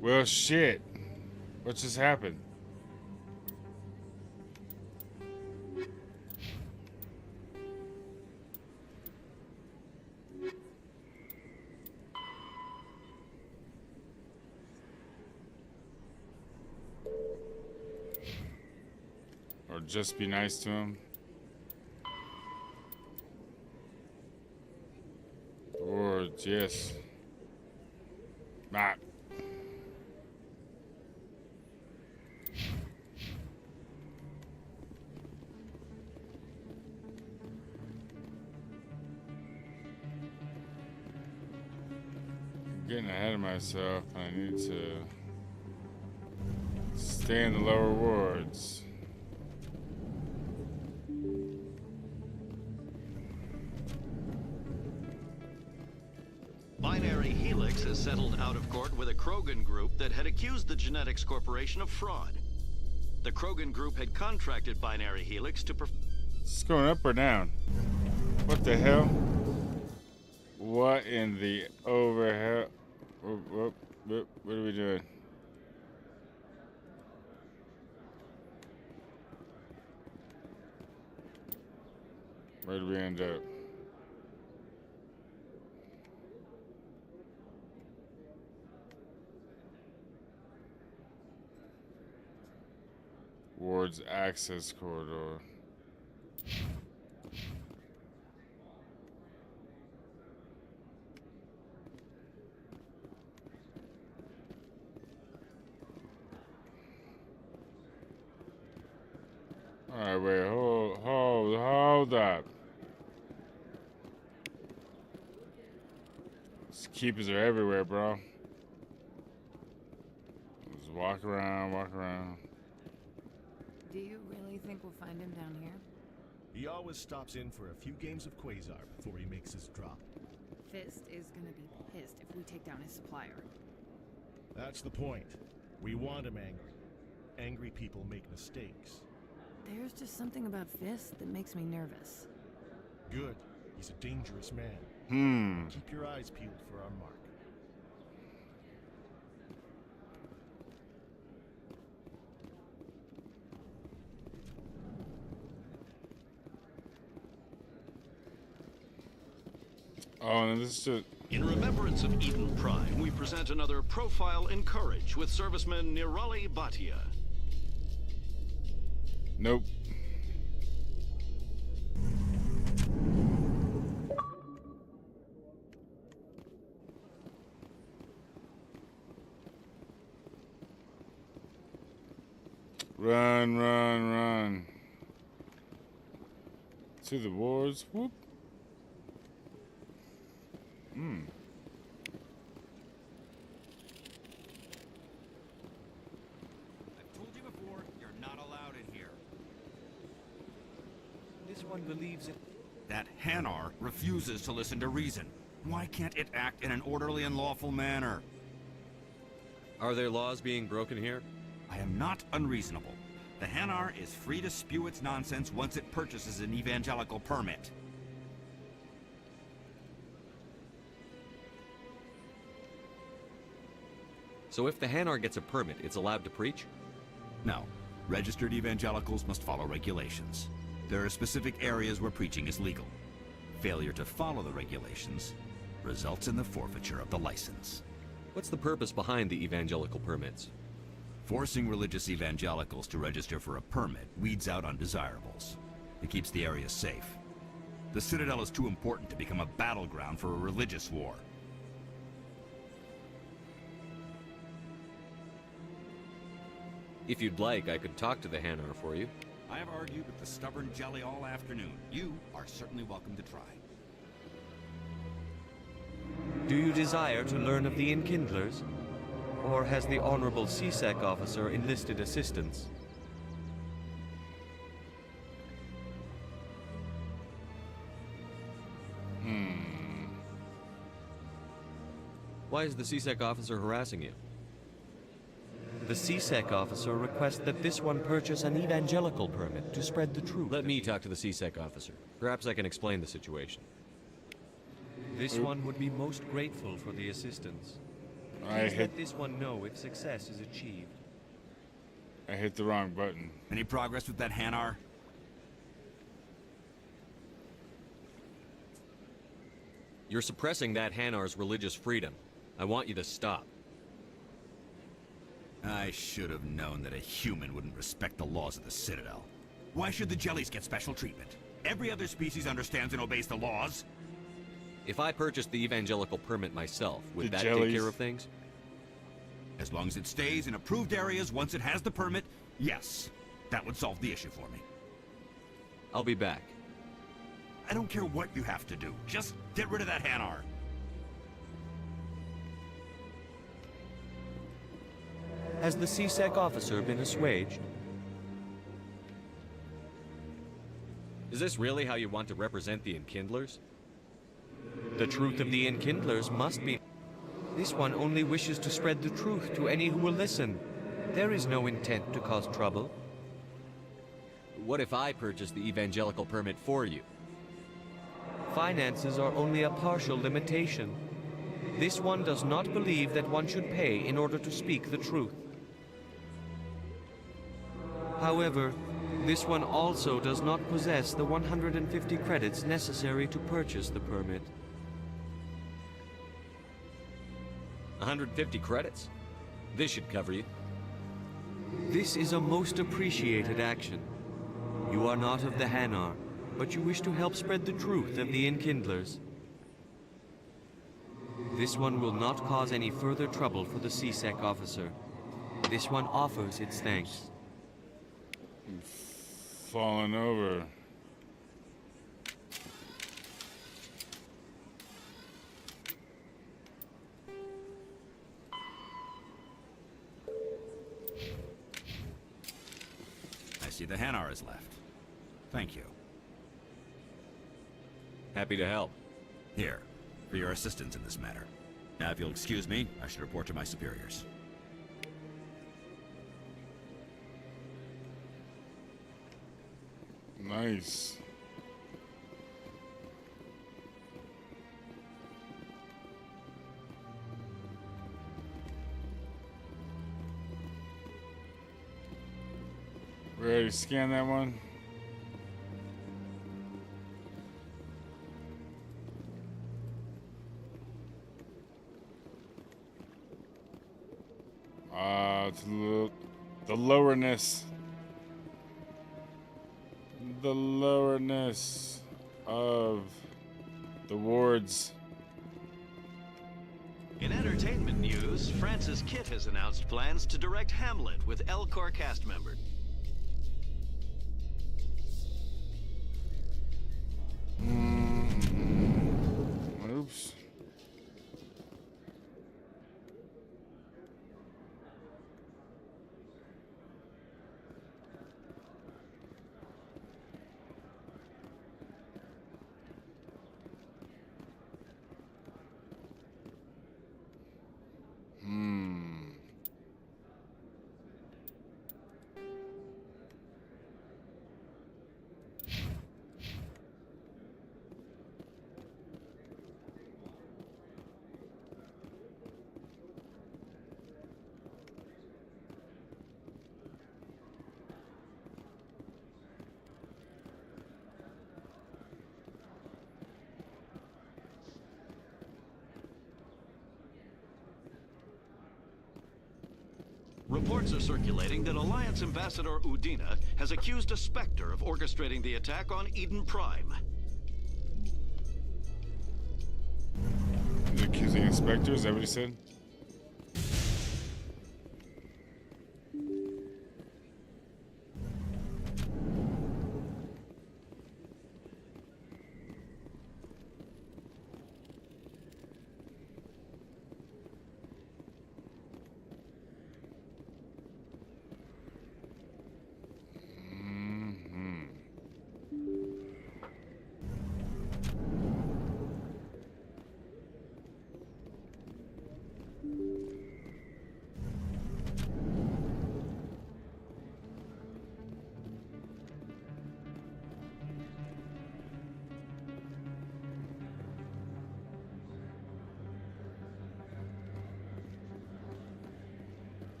Well, shit. What just happened? Or just be nice to him. Or yes. Not. Getting ahead of myself. I need to stay in the lower wards. Binary Helix has settled out of court with a Krogan group that had accused the Genetics Corporation of fraud. The Krogan group had contracted Binary Helix to Is this going up or down? What the hell? What in the overhell? What are we doing? Where did we end up? Ward's access corridor. Alright, wait, hold up. These keepers are everywhere, bro. Just walk around. Do you really think we'll find him down here? He always stops in for a few games of Quasar before he makes his drop. Fist is gonna be pissed if we take down his supplier. That's the point. We want him angry. Angry people make mistakes. There's just something about Fist that makes me nervous. Good. He's a dangerous man. Keep your eyes peeled for our mark. Oh, and this is just... In remembrance of Eden Prime, we present another Profile in Courage with serviceman Nirali Bhatia. Nope. Run. To the wards. Whoop. I've told you before, you're not allowed in here. This one believes in... That Hanar refuses to listen to reason. Why can't it act in an orderly and lawful manner? Are there laws being broken here? I am not unreasonable. The Hanar is free to spew its nonsense once it purchases an evangelical permit. So if the Hanar gets a permit, it's allowed to preach? No. Registered evangelicals must follow regulations. There are specific areas where preaching is legal. Failure to follow the regulations results in the forfeiture of the license. What's the purpose behind the evangelical permits? Forcing religious evangelicals to register for a permit weeds out undesirables. It keeps the area safe. The Citadel is too important to become a battleground for a religious war. If you'd like, I could talk to the Hanar for you. I have argued with the stubborn jelly all afternoon. You are certainly welcome to try. Do you desire to learn of the Enkindlers? Or has the Honorable CSEC officer enlisted assistance? Why is the CSEC officer harassing you? The CSEC officer requests that this one purchase an evangelical permit to spread the truth. Let me talk to the CSEC officer. Perhaps I can explain the situation. This one would be most grateful for the assistance. Please let this one know if success is achieved. I hit the wrong button. Any progress with that Hanar? You're suppressing that Hanar's religious freedom. I want you to stop. I should have known that a human wouldn't respect the laws of the Citadel. Why should the jellies get special treatment? Every other species understands and obeys the laws. If I purchased the evangelical permit myself, would that take care of things? As long as it stays in approved areas once it has the permit, yes. That would solve the issue for me. I'll be back. I don't care what you have to do. Just get rid of that Hanar. Has the CSEC officer been assuaged? Is this really how you want to represent the Enkindlers? The truth of the Enkindlers must be... This one only wishes to spread the truth to any who will listen. There is no intent to cause trouble. What if I purchase the evangelical permit for you? Finances are only a partial limitation. This one does not believe that one should pay in order to speak the truth. However, this one also does not possess the 150 credits necessary to purchase the permit. 150 credits? This should cover you. This is a most appreciated action. You are not of the Hanar, but you wish to help spread the truth of the Enkindlers. This one will not cause any further trouble for the CSEC officer. This one offers its thanks. Falling over. I see the Hanar is left. Thank you. Happy to help. Here, for your assistance in this matter. Now, if you'll excuse me, I should report to my superiors. Nice. Ready to scan that one? The lowerness. The lowerness of the wards. In entertainment news, Francis Kitt has announced plans to direct Hamlet with Elcor cast member. Oops. Reports are circulating that Alliance Ambassador Udina has accused a Spectre of orchestrating the attack on Eden Prime. He's accusing a Spectre, is that what he said?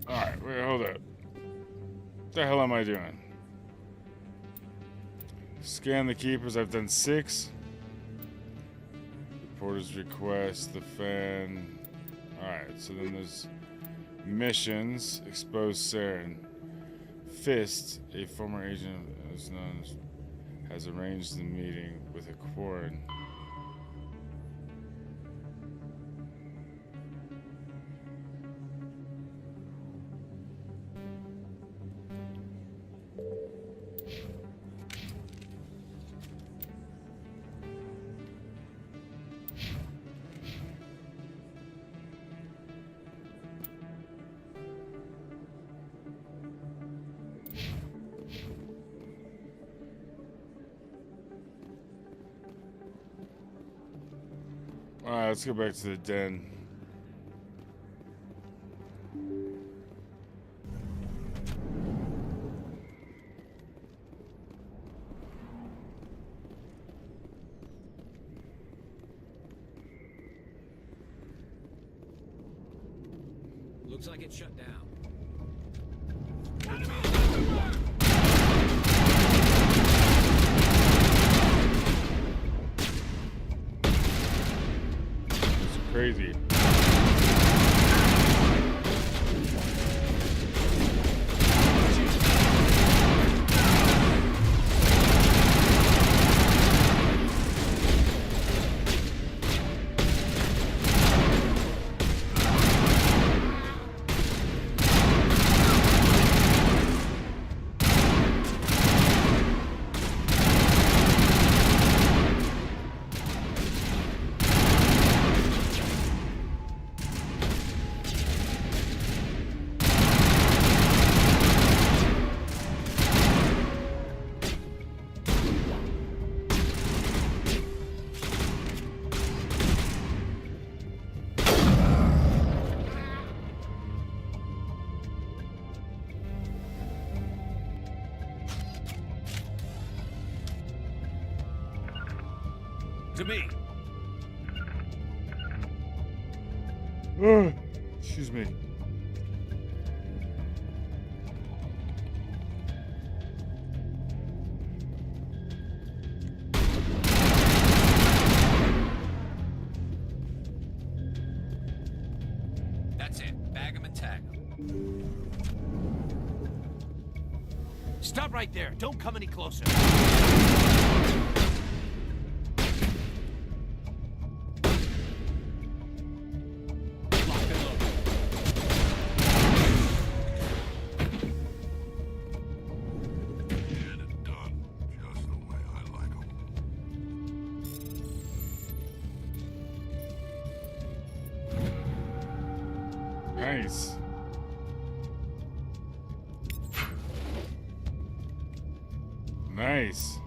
Alright, wait, hold up. What the hell am I doing? Scan the keepers, I've done 6. Reporter's request, the fan. Alright, so then there's missions. Expose Saren. Fist, a former agent as known as, has arranged the meeting with a Quarren. Alright, let's go back to the den. Looks like it's shut down. Crazy. To me. Excuse me. That's it. Bag 'em and tag 'em. Stop right there. Don't come any closer. Nice. Nice.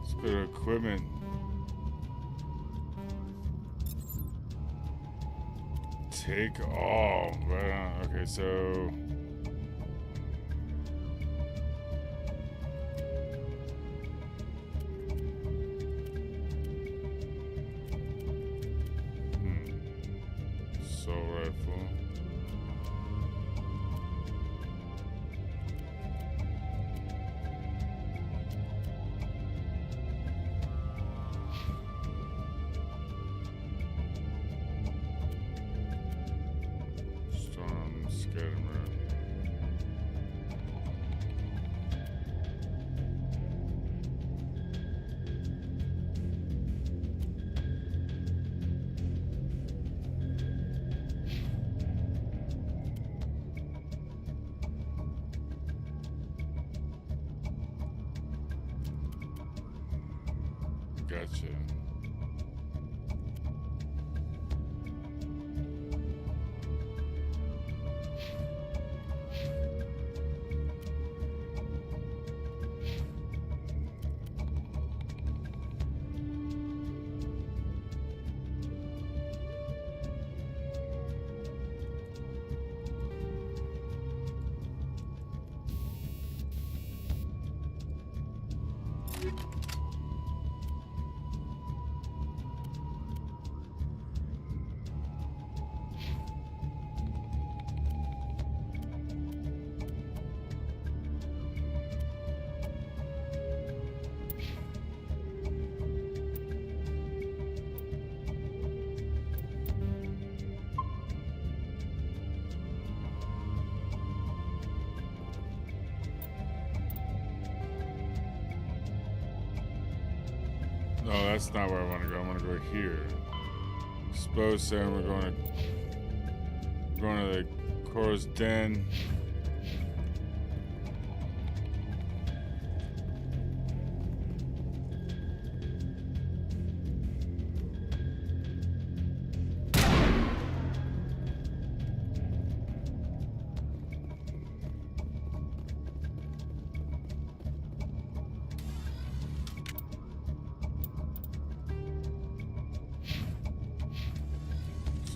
It's a bit of equipment. Take all. Right on. Okay, so. Assault rifle. Storm scatterman. Gotcha. No, that's not where I want to go. I want to go here. Suppose saying we're going to the Cora's Den.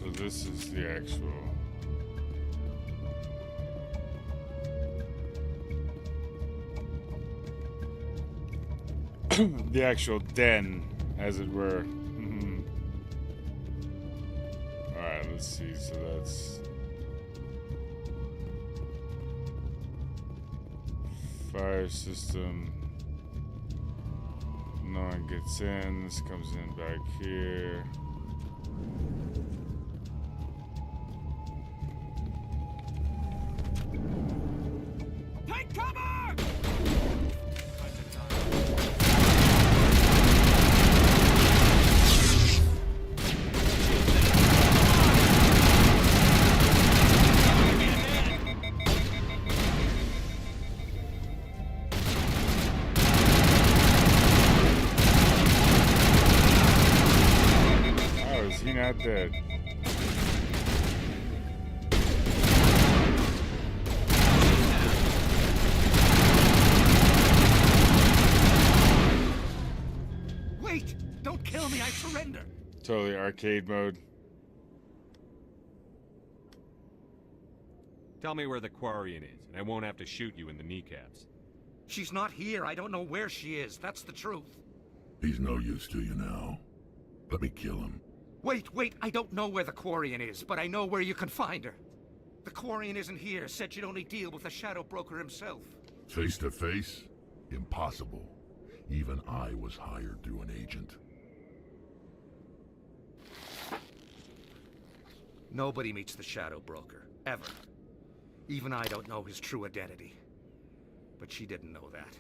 So this is the actual. The actual den, as it were. Alright, let's see. So that's fire system. No one gets in. This comes in back here. Take cover! How is he not dead? Wait! Don't kill me, I surrender! Totally arcade mode. Tell me where the Quarian is, and I won't have to shoot you in the kneecaps. She's not here. I don't know where she is. That's the truth. He's no use to you now. Let me kill him. Wait. I don't know where the Quarian is, but I know where you can find her. The Quarian isn't here. Said she'd only deal with the Shadow Broker himself. Face to face? Impossible. Even I was hired through an agent. Nobody meets the Shadow Broker. Ever. Even I don't know his true identity. But she didn't know that.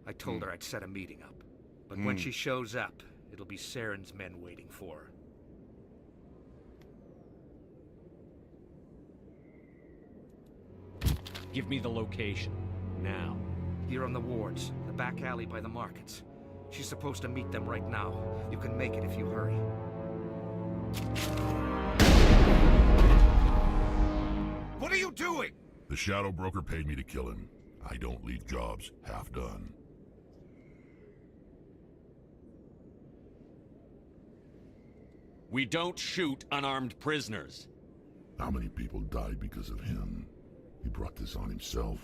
I told her I'd set a meeting up. But when she shows up, it'll be Saren's men waiting for her. Give me the location. Now. Here on the wards, the back alley by the markets. She's supposed to meet them right now. You can make it if you hurry. What are you doing? The Shadow Broker paid me to kill him. I don't leave jobs half done. We don't shoot unarmed prisoners. How many people died because of him? He brought this on himself.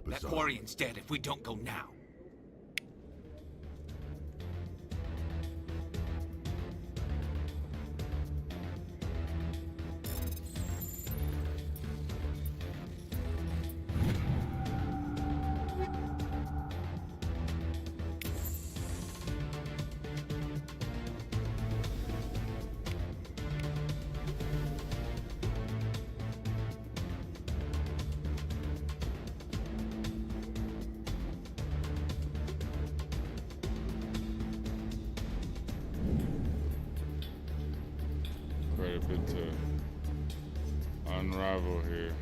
That Quarian's dead if we don't go now. quite a bit to unravel here.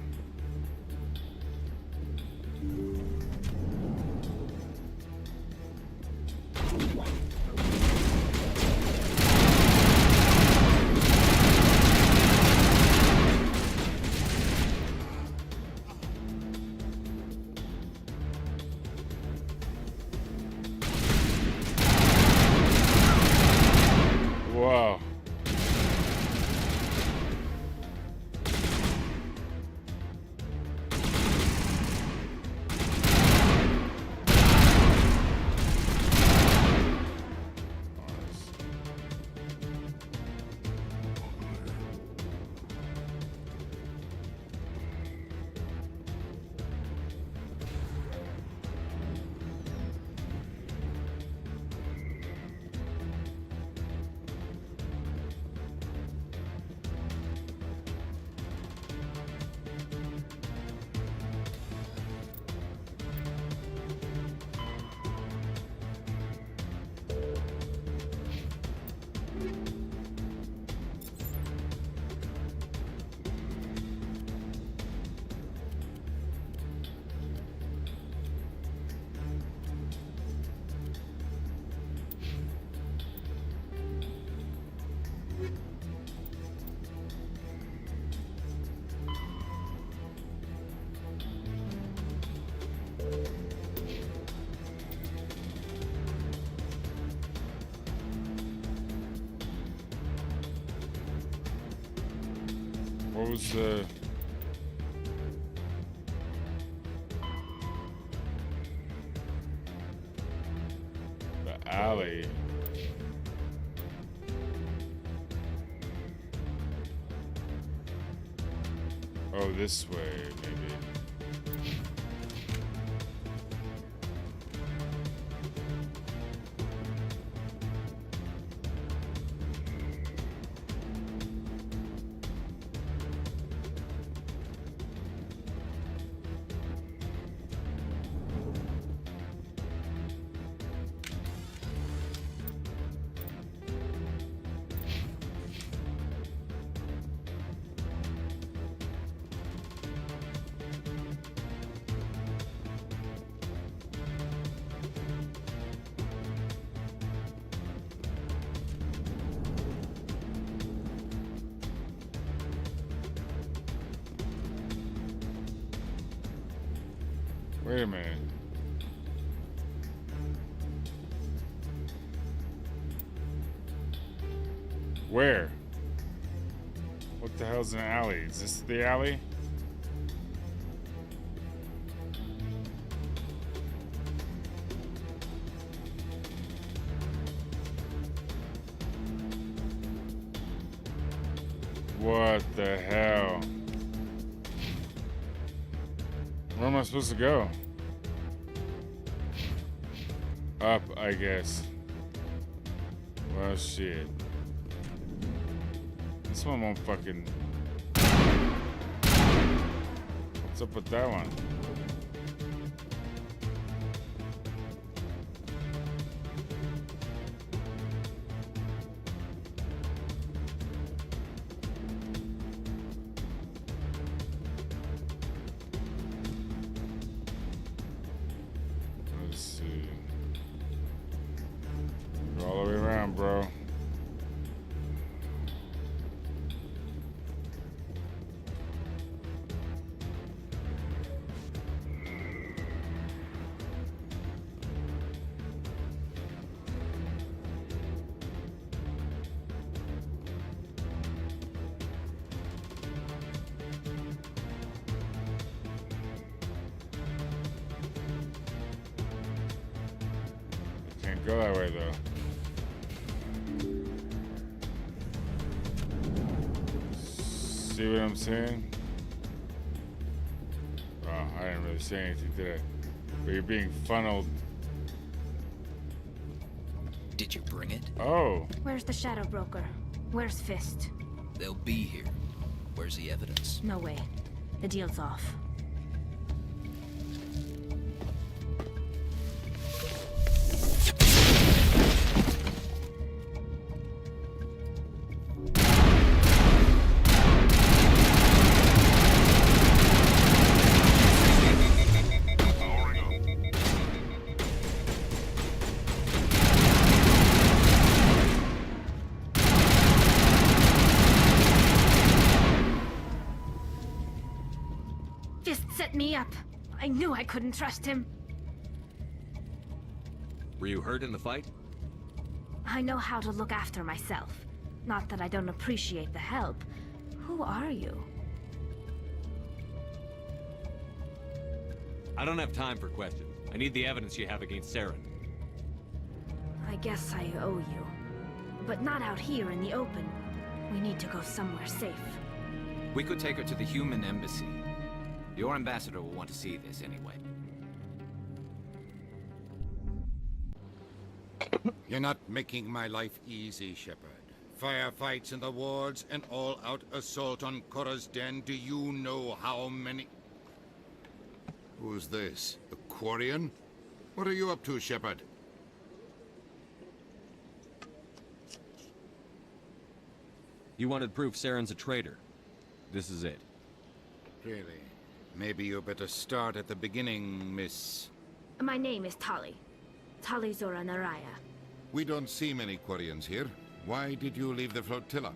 Wow. What was the alley? Oh, this way, maybe. Wait a minute. Where? What the hell's an alley? Is this the alley? What the hell? Where am I supposed to go? Up, I guess. Well, shit. This one won't fucking... What's up with that one? Let's see. Go all the way around, bro. Can't go that way though. See what I'm saying? Oh, I didn't really say anything, did I? But you're being funneled. Did you bring it? Oh. Where's the Shadow Broker? Where's Fist? They'll be here. Where's the evidence? No way. The deal's off. me up. I knew I couldn't trust him. Were you hurt in the fight? I know how to look after myself. Not that I don't appreciate the help. Who are you? I don't have time for questions. I need the evidence you have against Saren. I guess I owe you. But not out here in the open. We need to go somewhere safe. We could take her to the human embassy. Your ambassador will want to see this anyway. You're not making my life easy, Shepard. Firefights in the wards, an all-out assault on Korra's den. Do you know how many... Who's this? A Quarian? What are you up to, Shepard? You wanted proof Saren's a traitor. This is it. Really? Maybe you better start at the beginning, Miss... My name is Tali. Tali Zora Naraya. We don't see many Quarians here. Why did you leave the flotilla?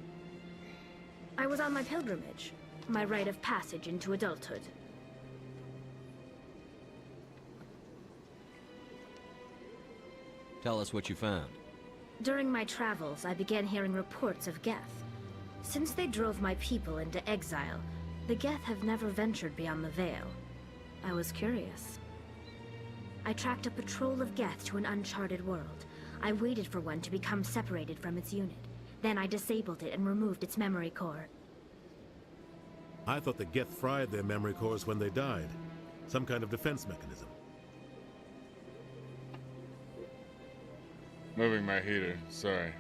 I was on my pilgrimage. My rite of passage into adulthood. Tell us what you found. During my travels, I began hearing reports of Geth. Since they drove my people into exile, the Geth have never ventured beyond the Veil. I was curious. I tracked a patrol of Geth to an uncharted world. I waited for one to become separated from its unit. Then I disabled it and removed its memory core. I thought the Geth fried their memory cores when they died. Some kind of defense mechanism. Moving my heater, sorry.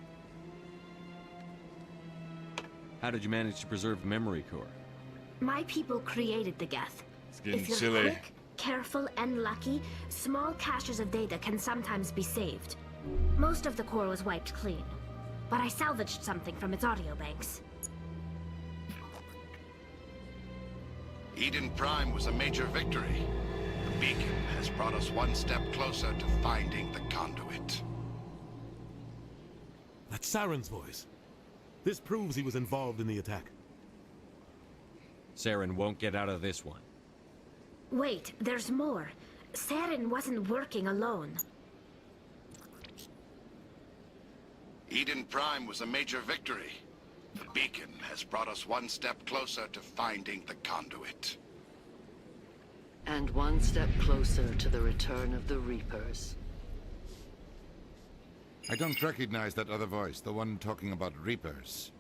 How did you manage to preserve the memory core? My people created the Geth. It's getting If you're chilly. quick, careful, and lucky, small caches of data can sometimes be saved. Most of the core was wiped clean, but I salvaged something from its audio banks. Eden Prime was a major victory. The beacon has brought us one step closer to finding the conduit. That's Saren's voice. This proves he was involved in the attack. Saren won't get out of this one. Wait, there's more. Saren wasn't working alone. Eden Prime was a major victory. The beacon has brought us one step closer to finding the conduit. And one step closer to the return of the Reapers. I don't recognize that other voice, the one talking about Reapers.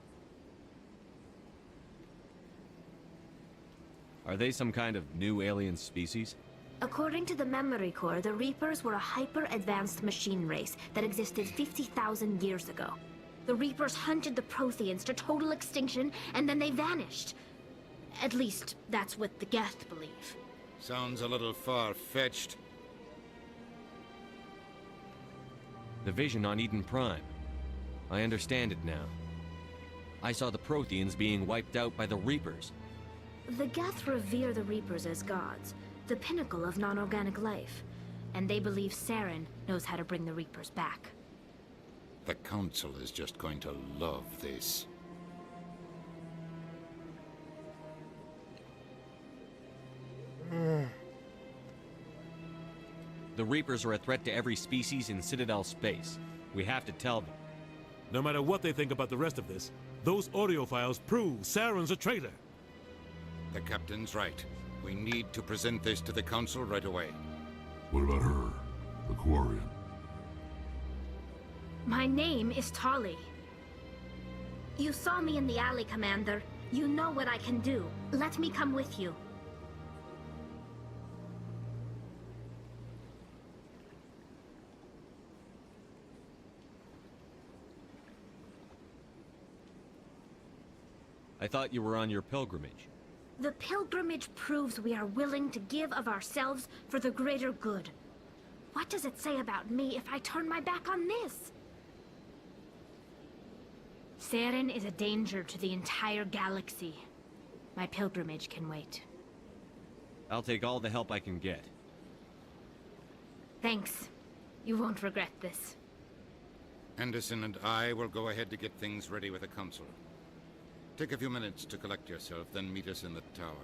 Are they some kind of new alien species? According to the memory core, the Reapers were a hyper-advanced machine race that existed 50,000 years ago. The Reapers hunted the Protheans to total extinction, and then they vanished. At least, that's what the Geth believe. Sounds a little far-fetched. The vision on Eden Prime. I understand it now. I saw the Protheans being wiped out by the Reapers. The Geth revere the Reapers as gods, the pinnacle of non-organic life. And they believe Saren knows how to bring the Reapers back. The Council is just going to love this. The Reapers are a threat to every species in Citadel space. We have to tell them. No matter what they think about the rest of this, those audio files prove Saren's a traitor. The Captain's right. We need to present this to the Council right away. What about her, the Quarian? My name is Tali. You saw me in the alley, Commander. You know what I can do. Let me come with you. I thought you were on your pilgrimage. The pilgrimage proves we are willing to give of ourselves for the greater good. What does it say about me if I turn my back on this? Saren is a danger to the entire galaxy. My pilgrimage can wait. I'll take all the help I can get. Thanks. You won't regret this. Anderson and I will go ahead to get things ready with the Council. Take a few minutes to collect yourself, then meet us in the tower.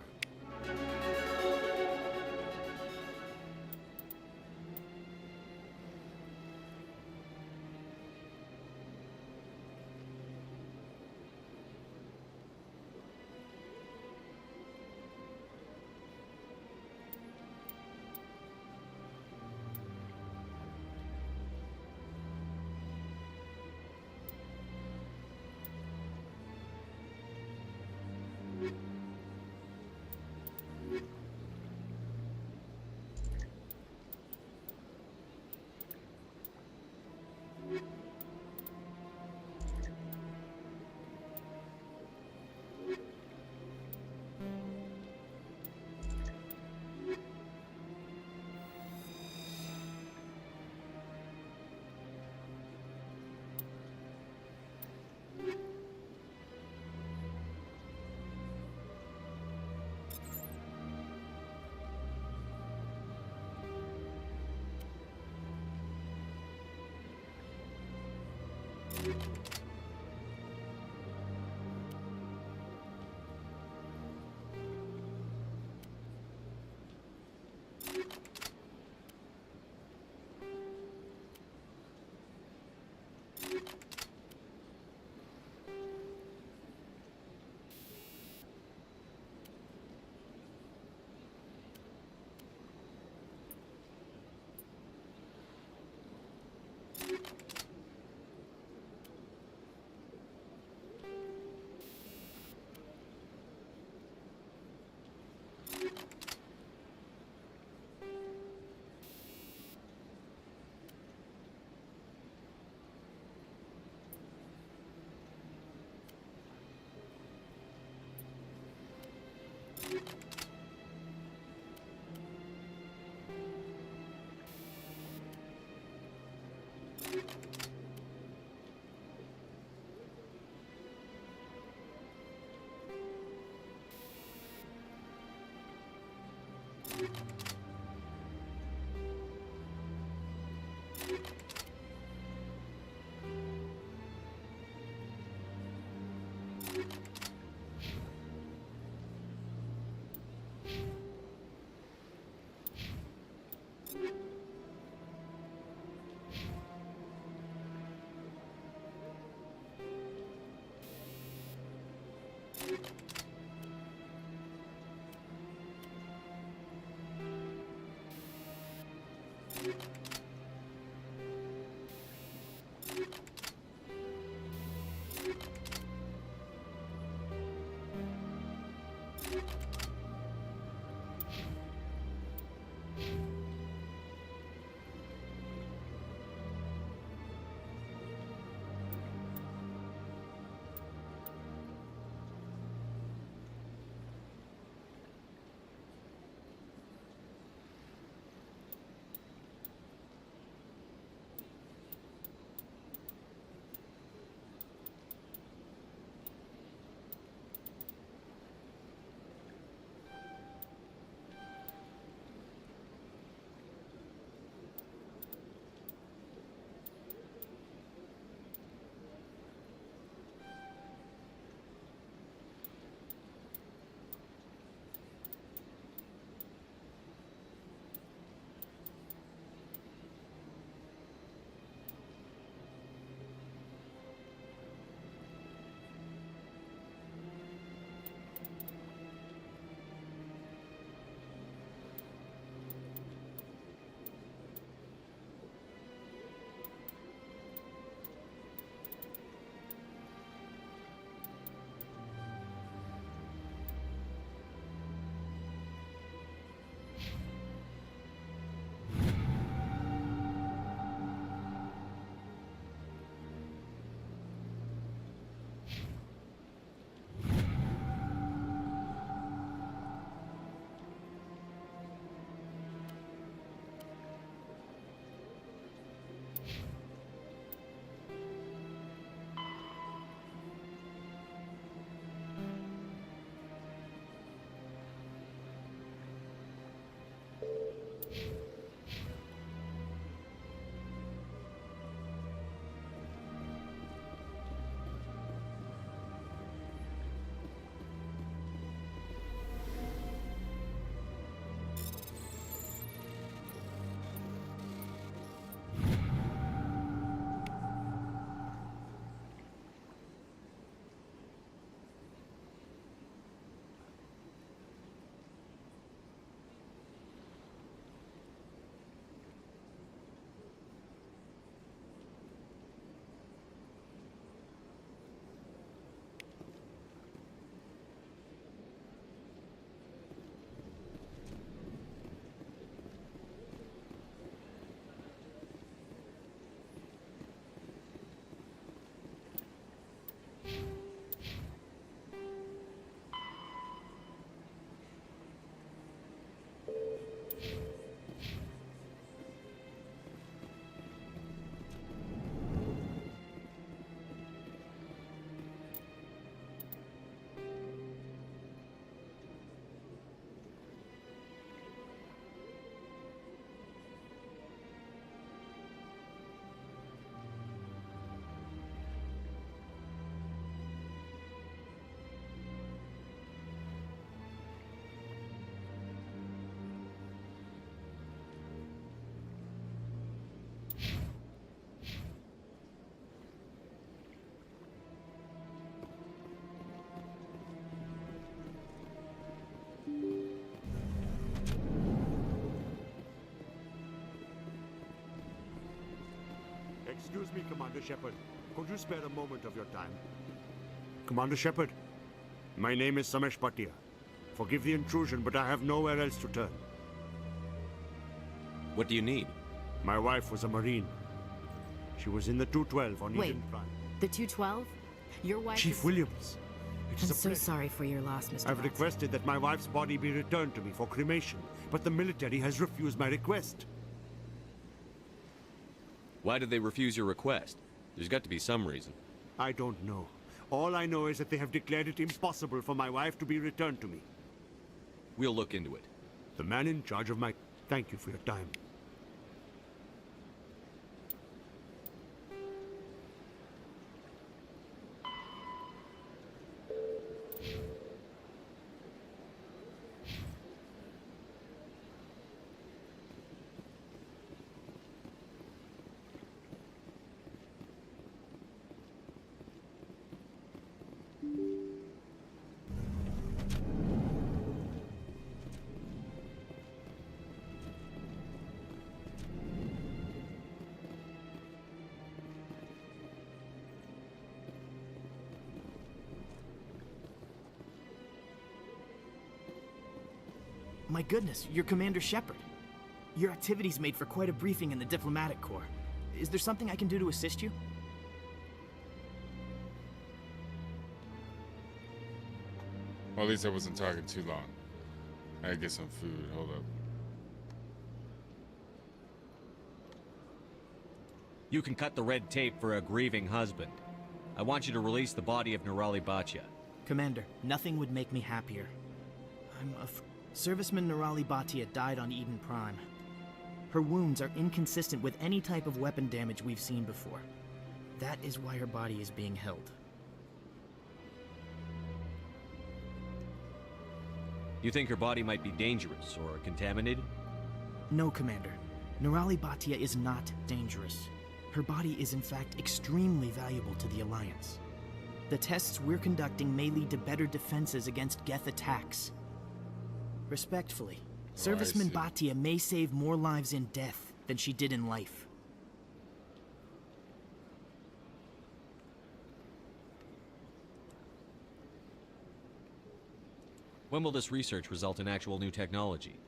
Excuse me, Commander Shepard. Could you spare a moment of your time? Commander Shepard, my name is Samesh Bhatia. Forgive the intrusion, but I have nowhere else to turn. What do you need? My wife was a Marine. She was in the 212 on Wait, Eden Prime. the 212? Your wife Chief is... Williams, It is I'm a so place. sorry for your loss, Mr. I've Watson. requested that my wife's body be returned to me for cremation, but the military has refused my request. Why did they refuse your request? There's got to be some reason. I don't know. All I know is that they have declared it impossible for my wife to be returned to me. We'll look into it. The man in charge of my... Thank you for your time. My goodness, you're Commander Shepard. Your activities made for quite a briefing in the diplomatic corps. Is there something I can do to assist you? Well, at least I wasn't talking too long. I gotta get some food. Hold up. You can cut the red tape for a grieving husband. I want you to release the body of Nirali Bhatia. Commander, nothing would make me happier. Serviceman Nirali Bhatia died on Eden Prime. Her wounds are inconsistent with any type of weapon damage we've seen before. That is why her body is being held. You think her body might be dangerous or contaminated? No, Commander. Nirali Bhatia is not dangerous. Her body is in fact extremely valuable to the Alliance. The tests we're conducting may lead to better defenses against Geth attacks. Respectfully, Serviceman Bhatia may save more lives in death than she did in life. When will this research result in actual new technology?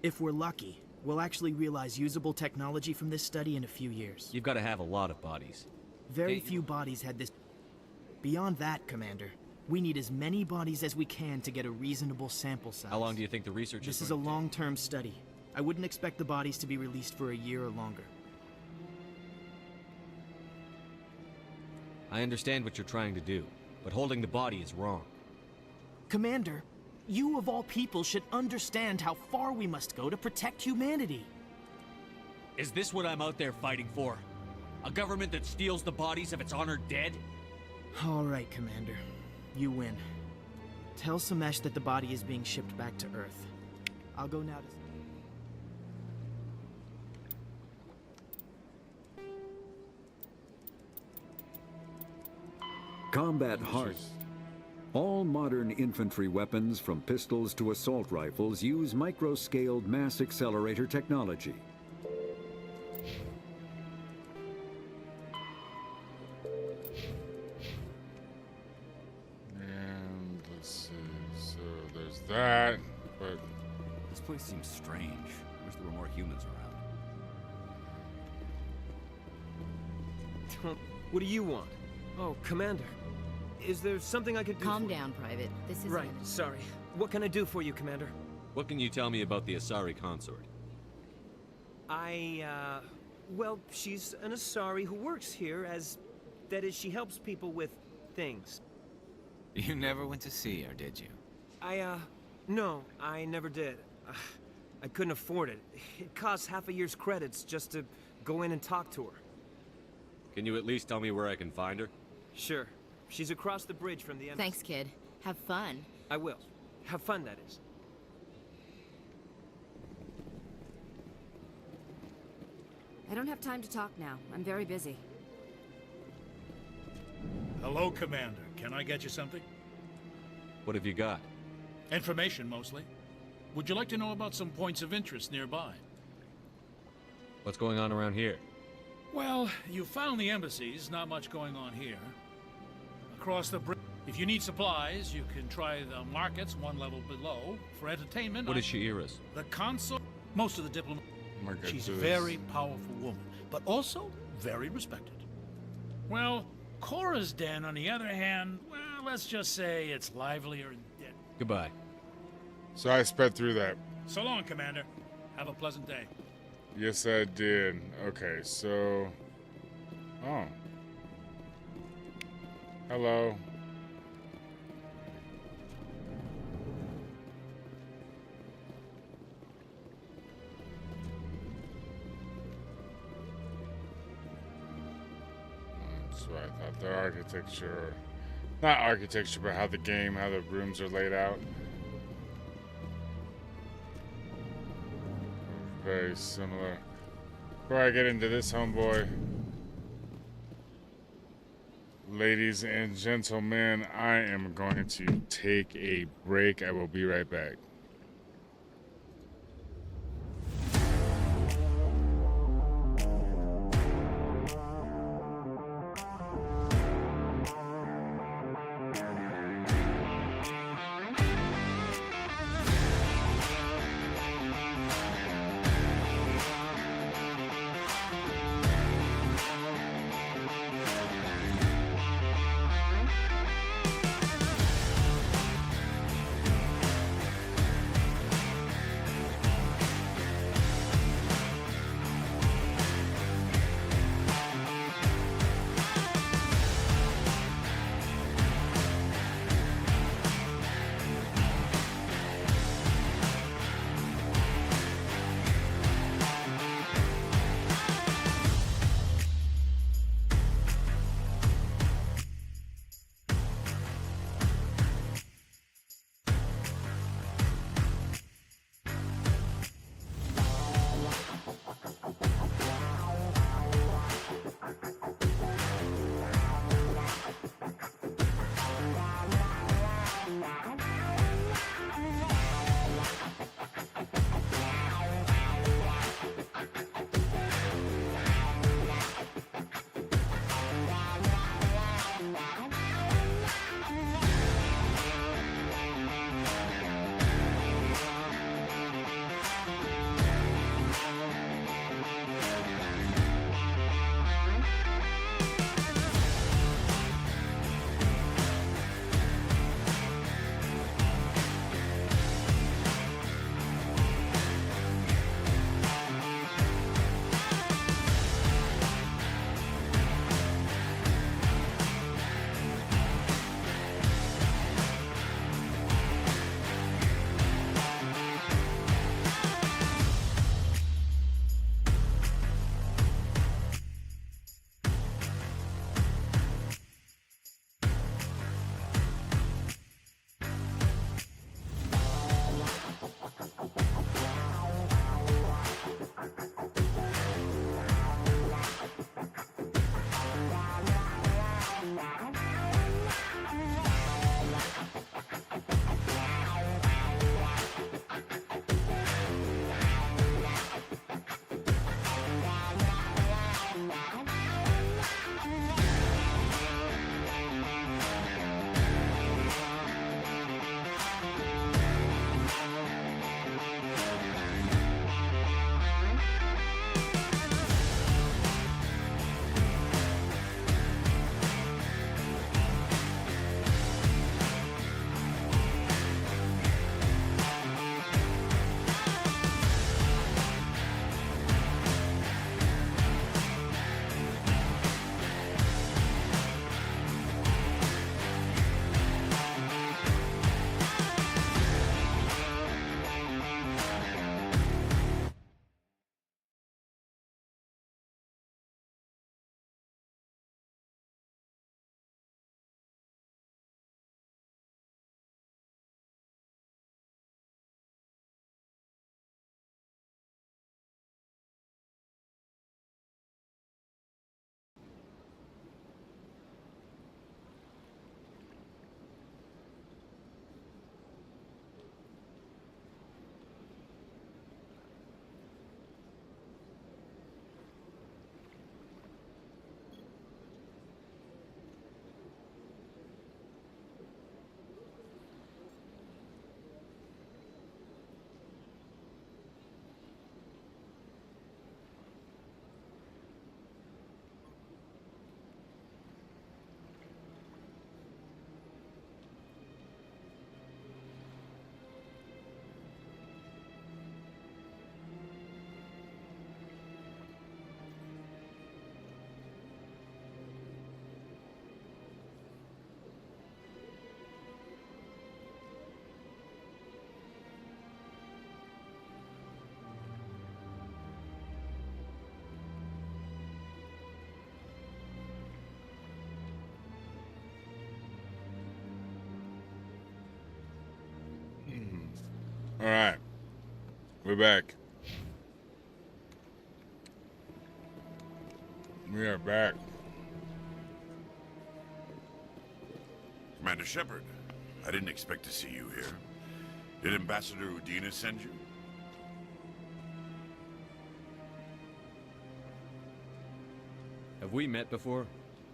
If we're lucky, we'll actually realize usable technology from this study in a few years. You've got to have a lot of bodies. Very few bodies had this. Beyond that, Commander, we need as many bodies as we can to get a reasonable sample size. How long do you think the research This is is a going to long-term study. I wouldn't expect the bodies to be released for a year or longer. I understand what you're trying to do, but holding the body is wrong. Commander, you of all people should understand how far we must go to protect humanity. Is this what I'm out there fighting for? A government that steals the bodies of its honored dead? All right, Commander. You win. Tell Samesh that the body is being shipped back to Earth. I'll go now to... Combat Heart. All modern infantry weapons, from pistols to assault rifles, use micro-scaled mass accelerator technology. And let's see. So there's that, but This place seems strange. I wish there were more humans around. What do you want? Oh, Commander. Is there something I could do? Calm down, Private. This is Right, sorry. What can I do for you, Commander? What can you tell me about the Asari consort? Well, she's an Asari who works here as... That is, she helps people with things. You never went to see her, did you? No, I never did. I couldn't afford it. It costs half a year's credits just to go in and talk to her. Can you at least tell me where I can find her? Sure. She's across the bridge from the embassy. Thanks, kid. Have fun. I will. Have fun, that is. I don't have time to talk now. I'm very busy. Hello, Commander. Can I get you something? What have you got? Information, mostly. Would you like to know about some points of interest nearby? What's going on around here? Well, you found the embassies. Not much going on here. Across the bridge. If you need supplies, you can try the markets one level below. For entertainment... What is Shi'ira's? The consul... Most of the diplomats... She's a goodness. very powerful woman, but also very respected. Well, Cora's Den, on the other hand, well, let's just say it's livelier and dead. Goodbye. So I sped through that. So long, Commander. Have a pleasant day. Yes, I did. Okay, so... Oh. Hello. That's what I thought. The architecture... Not architecture, but how the rooms are laid out. Very similar. Before I get into this, homeboy, ladies and gentlemen, I am going to take a break. I will be right back. All right. We're back. We are back. Commander Shepard, I didn't expect to see you here. Did Ambassador Udina send you? Have we met before?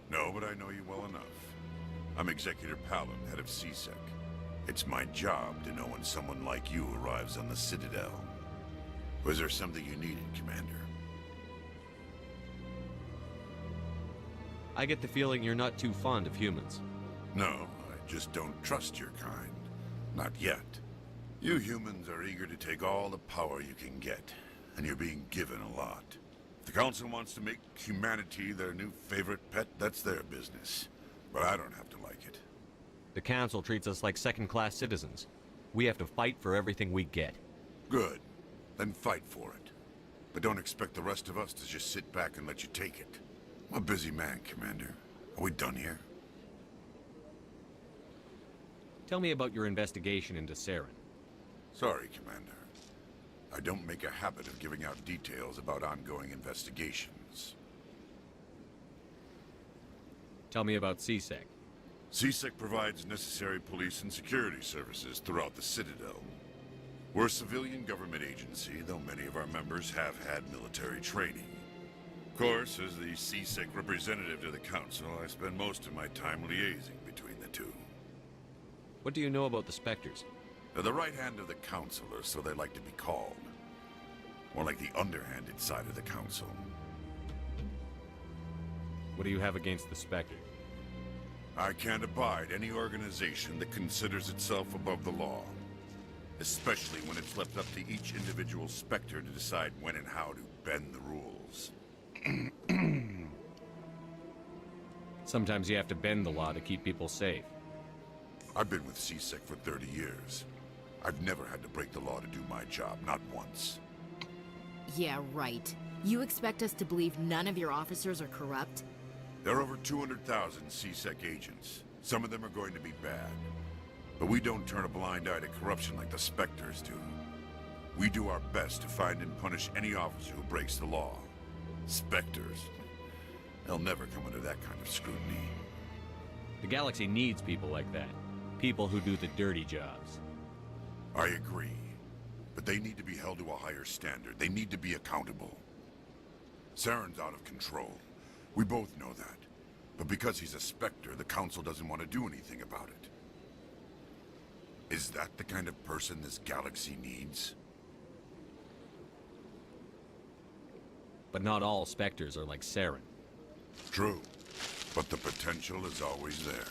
No, but I know you well enough. I'm Executor Palin, head of CSEC. It's my job to know when someone like you arrives on the Citadel. Was there something you needed, Commander? I get the feeling you're not too fond of humans. No, I just don't trust your kind. Not yet. You humans are eager to take all the power you can get, and you're being given a lot. If the Council wants to make humanity their new favorite pet, that's their business. But I don't have to like it. The Council treats us like second-class citizens. We have to fight for everything we get. Good. Then fight for it. But don't expect the rest of us to just sit back and let you take it. I'm a busy man, Commander. Are we done here? Tell me about your investigation into Saren. Sorry, Commander. I don't make a habit of giving out details about ongoing investigations. Tell me about CSEC. CSEC provides necessary police and security services throughout the Citadel. We're a civilian government agency, though many of our members have had military training. Of course, as the CSEC representative to the Council, I spend most of my time liaising between the two. What do you know about the Spectres? They're the right hand of the Council, or so they like to be called. More like the underhanded side of the Council. What do you have against the Spectre? I can't abide any organization that considers itself above the law. Especially when it's left up to each individual Spectre to decide when and how to bend the rules. Sometimes you have to bend the law to keep people safe. I've been with CSEC for 30 years. I've never had to break the law to do my job, not once. Yeah, right. You expect us to believe none of your officers are corrupt? There are over 200,000 CSEC agents. Some of them are going to be bad. But we don't turn a blind eye to corruption like the Spectres do. We do our best to find and punish any officer who breaks the law. Spectres, they'll never come under that kind of scrutiny. The galaxy needs people like that. People who do the dirty jobs. I agree. But they need to be held to a higher standard. They need to be accountable. Saren's out of control. We both know that. But because he's a Spectre, the Council doesn't want to do anything about it. Is that the kind of person this galaxy needs? But not all Spectres are like Saren. True. But the potential is always there.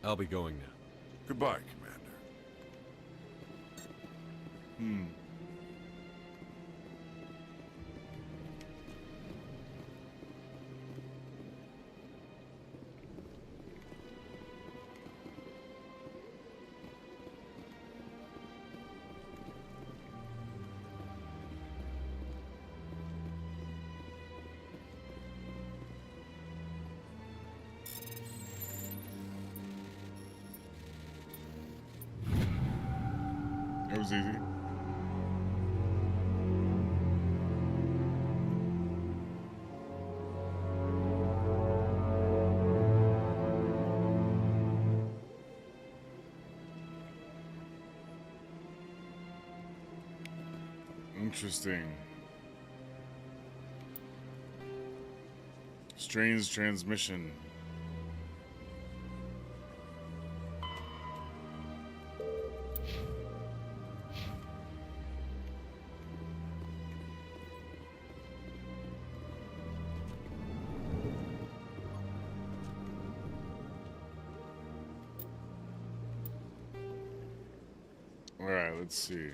I'll be going now. Goodbye, Commander. It was easy. Interesting. Strange transmission. All right, let's see.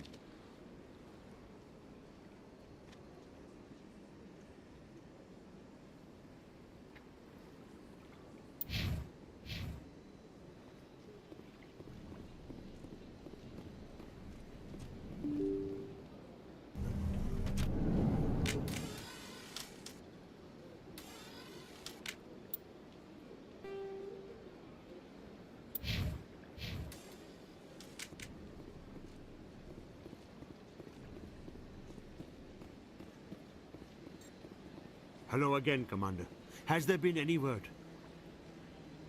Hello again, Commander. Has there been any word?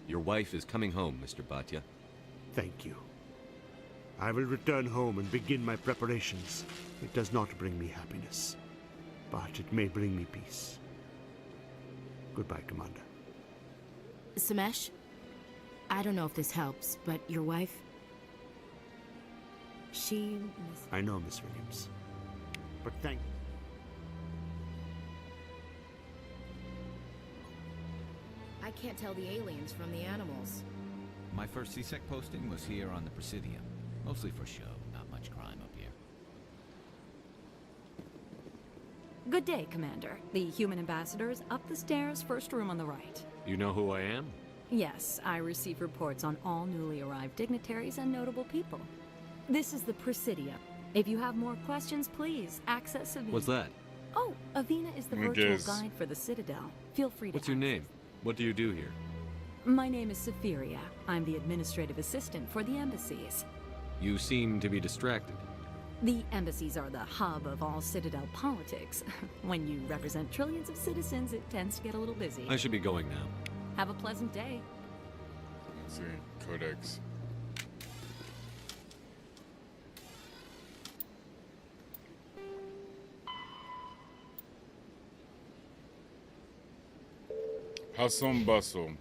Your wife is coming home, Mr. Bhatia. Thank you. I will return home and begin my preparations. It does not bring me happiness, but it may bring me peace. Goodbye, Commander. Samesh? I don't know if this helps, but your wife... She... I know, Miss Williams. But thank... I can't tell the aliens from the animals. My first CSEC posting was here on the Presidium. Mostly for show, not much crime up here. Good day, Commander. The human ambassador is up the stairs, first room on the right. You know who I am? Yes, I receive reports on all newly arrived dignitaries and notable people. This is the Presidium. If you have more questions, please access Avina. What's that? Oh, Avina is the virtual guide for the Citadel. Feel free to What's your name? What do you do here? My name is Safiria. I'm the administrative assistant for the embassies. You seem to be distracted. The embassies are the hub of all Citadel politics. When you represent trillions of citizens, it tends to get a little busy. I should be going now. Have a pleasant day. Let's see. Codex. Hustle and bustle.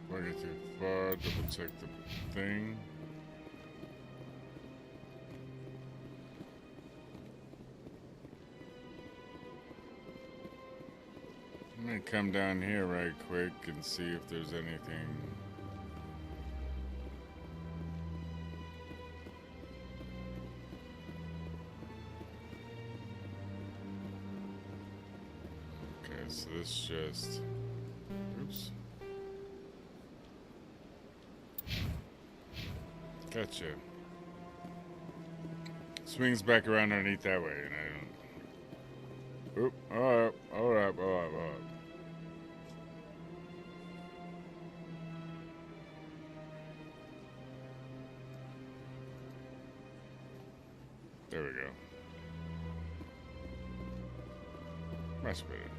Before I get too far, double check the thing. I'm gonna come down here right quick and see if there's anything. Okay, so this just... Oops. Gotcha. Swings back around underneath that way, and I don't... Oop, alright. There we go. Much better.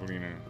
Cleaner, anyway.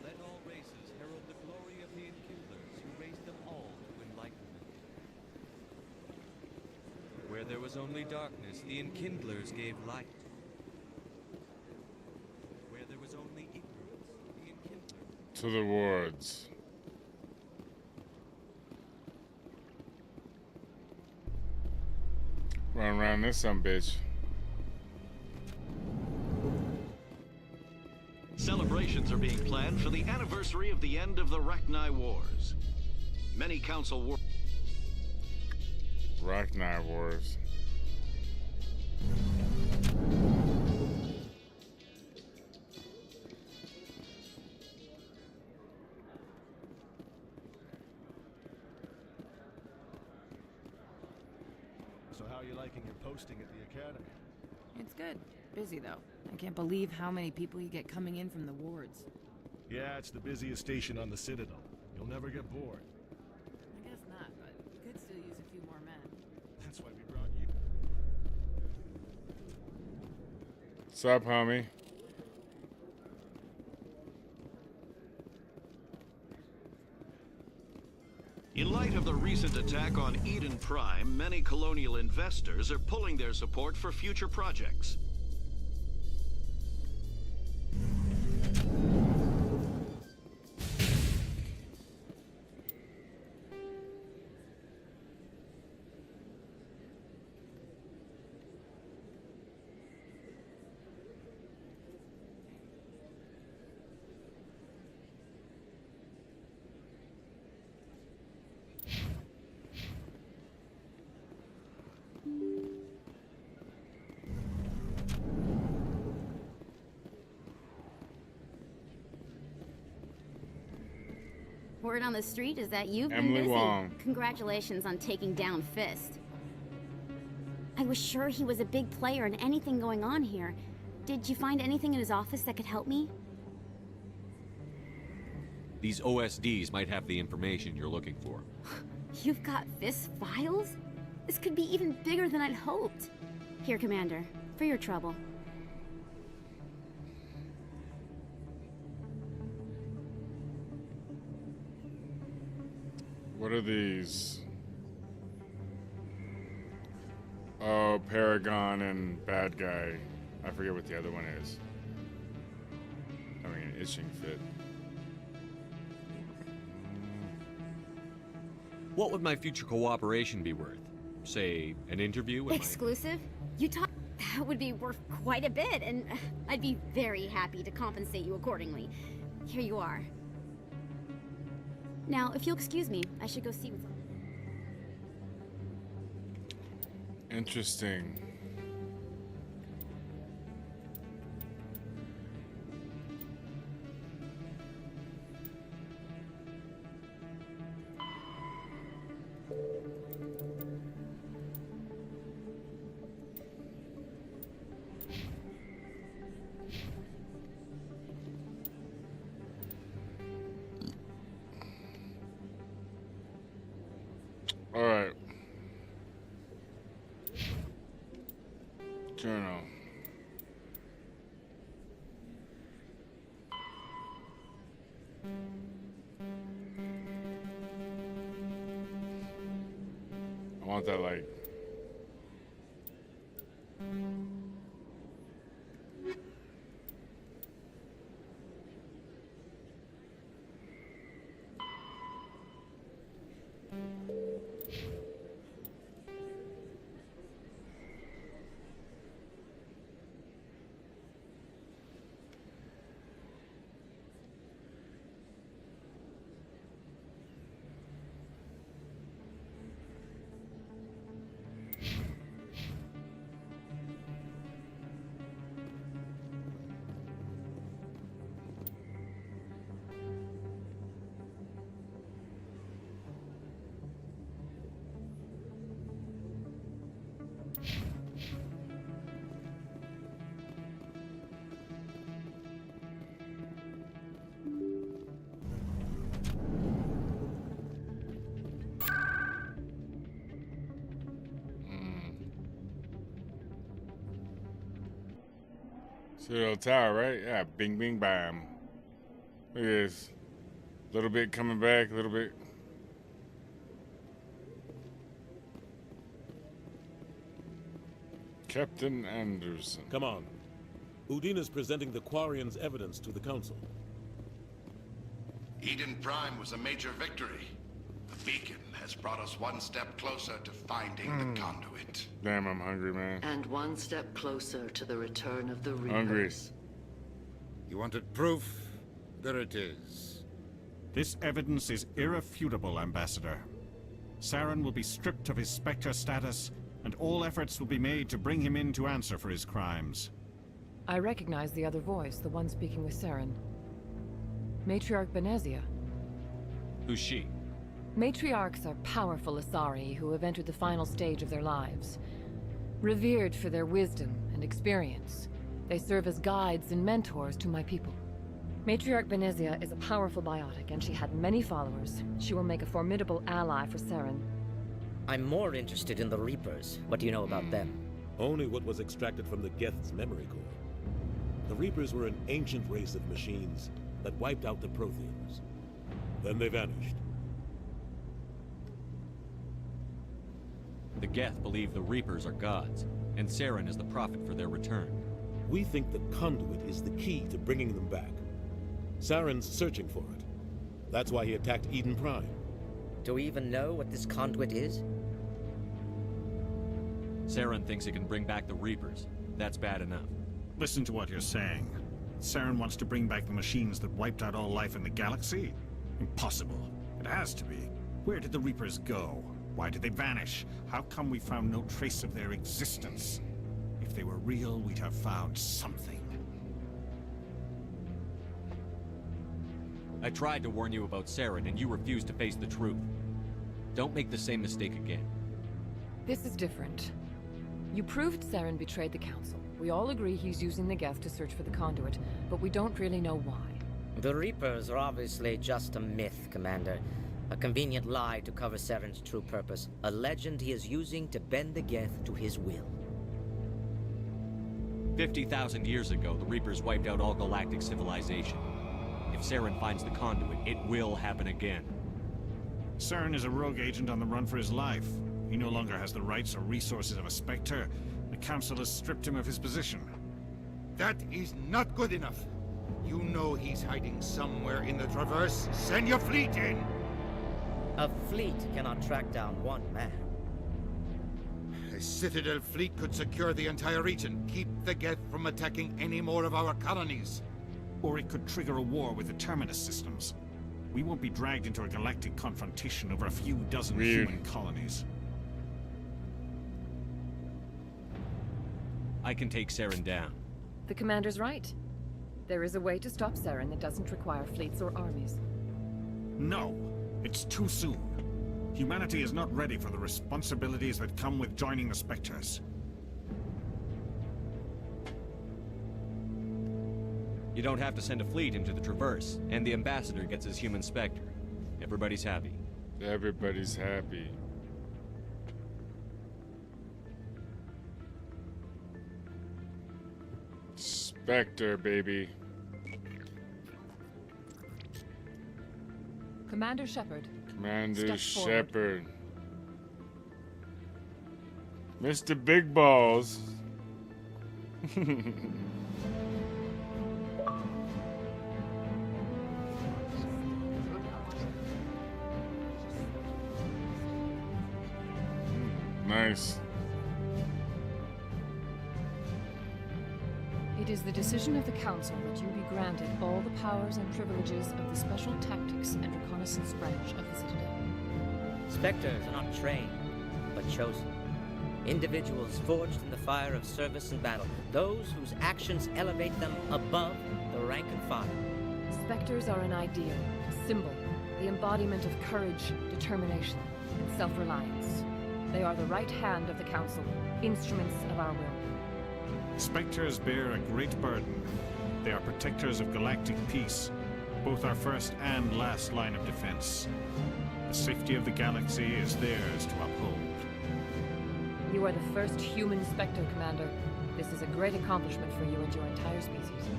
Let all races herald the glory of the Enkindlers who raised them all to enlightenment. Where there was only darkness, the Enkindlers gave light. Where there was only ignorance, the Enkindlers... To the wards. Run around this bitch. Celebrations are being planned for the anniversary of the end of the Rachni Wars. Many council war... Rachni Wars. So how are you liking your posting at the academy? It's good. Busy, though. I can't believe how many people you get coming in from the wards. Yeah, it's the busiest station on the Citadel. You'll never get bored. I guess not, but we could still use a few more men. That's why we brought you. What's up, homie? In light of the recent attack on Eden Prime, many colonial investors are pulling their support for future projects. Word on the street is that you've been Emily busy. Wong. Congratulations on taking down Fist. I was sure he was a big player in anything going on here. Did you find anything in his office that could help me? These OSDs might have the information you're looking for. You've got Fist files? This could be even bigger than I'd hoped. Here, Commander, for your trouble. What are these? Oh, Paragon and Bad Guy. I forget what the other one is. I mean, Itching Fit. What would my future cooperation be worth? Say, an interview with Exclusive? You talk... That would be worth quite a bit, and I'd be very happy to compensate you accordingly. Here you are. Now, if you'll excuse me, I should go see what's... Interesting. All right. Journal. I want that light. Citadel Tower, right? Yeah, bing, bing, bam. Look at this. A little bit coming back, a little bit. Captain Anderson. Come on. Udina's presenting the Quarians' evidence to the Council. Eden Prime was a major victory. The beacon has brought us one step closer to finding the conduit. Damn, I'm hungry, man. And one step closer to the return of the Reapers. Hungry. You wanted proof? There it is. This evidence is irrefutable, Ambassador. Saren will be stripped of his Spectre status, and all efforts will be made to bring him in to answer for his crimes. I recognize the other voice, the one speaking with Saren. Matriarch Benezia. Who's she? Matriarchs are powerful Asari who have entered the final stage of their lives. Revered for their wisdom and experience, they serve as guides and mentors to my people. Matriarch Benezia is a powerful biotic, and she had many followers. She will make a formidable ally for Saren. I'm more interested in the Reapers. What do you know about them? Only what was extracted from the Geth's memory core. The Reapers were an ancient race of machines that wiped out the Protheans. Then they vanished. The Geth believe the Reapers are gods, and Saren is the prophet for their return. We think the conduit is the key to bringing them back. Saren's searching for it. That's why he attacked Eden Prime. Do we even know what this conduit is? Saren thinks it can bring back the Reapers. That's bad enough. Listen to what you're saying. Saren wants to bring back the machines that wiped out all life in the galaxy? Impossible. It has to be. Where did the Reapers go? Why did they vanish? How come we found no trace of their existence? If they were real, we'd have found something. I tried to warn you about Saren, and you refused to face the truth. Don't make the same mistake again. This is different. You proved Saren betrayed the Council. We all agree he's using the Geth to search for the conduit, but we don't really know why. The Reapers are obviously just a myth, Commander. A convenient lie to cover Saren's true purpose. A legend he is using to bend the Geth to his will. 50,000 years ago, the Reapers wiped out all galactic civilization. If Saren finds the conduit, it will happen again. Saren is a rogue agent on the run for his life. He no longer has the rights or resources of a Spectre. The Council has stripped him of his position. That is not good enough. You know he's hiding somewhere in the Traverse. Send your fleet in! A fleet cannot track down one man. A Citadel fleet could secure the entire region, keep the Geth from attacking any more of our colonies. Or it could trigger a war with the Terminus systems. We won't be dragged into a galactic confrontation over a few dozen human colonies. I can take Saren down. The Commander's right. There is a way to stop Saren that doesn't require fleets or armies. No! It's too soon. Humanity is not ready for the responsibilities that come with joining the Spectres. You don't have to send a fleet into the Traverse, and the Ambassador gets his human Spectre. Everybody's happy. Everybody's happy. Spectre, baby. Commander Shepard. Commander Step forward. Shepard. Mr. Big Balls. Nice. It is the decision of the Council that you be granted all the powers and privileges of the Special Tactics and Reconnaissance branch of the Citadel. Spectres are not trained, but chosen. Individuals forged in the fire of service and battle. Those whose actions elevate them above the rank and file. Spectres are an ideal, a symbol, the embodiment of courage, determination, and self-reliance. They are the right hand of the Council, instruments of our will. Spectres bear a great burden. They are protectors of galactic peace, both our first and last line of defense. The safety of the galaxy is theirs to uphold. You are the first human Spectre, Commander. This is a great accomplishment for you and your entire species.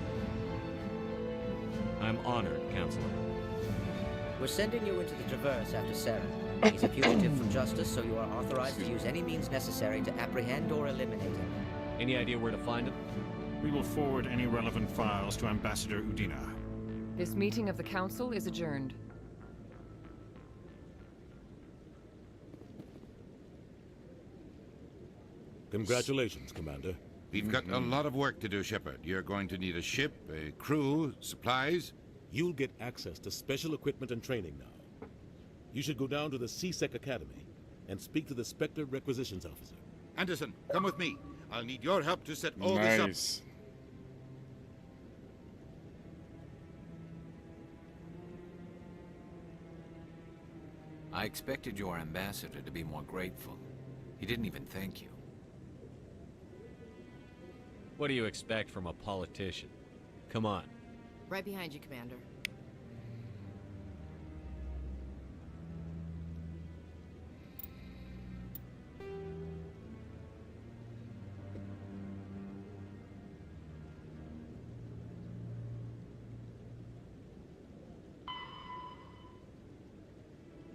I'm honored, Counselor. We're sending you into the Traverse after Saren. He's a fugitive from justice, so you are authorized to use any means necessary to apprehend or eliminate him. Any idea where to find him? We will forward any relevant files to Ambassador Udina. This meeting of the Council is adjourned. Congratulations, Commander. We've got a lot of work to do, Shepard. You're going to need a ship, a crew, supplies. You'll get access to special equipment and training now. You should go down to the CSEC Academy and speak to the Spectre Requisitions Officer. Anderson, come with me. I'll need your help to set all this up. I expected your ambassador to be more grateful. He didn't even thank you. What do you expect from a politician? Come on. Right behind you, Commander.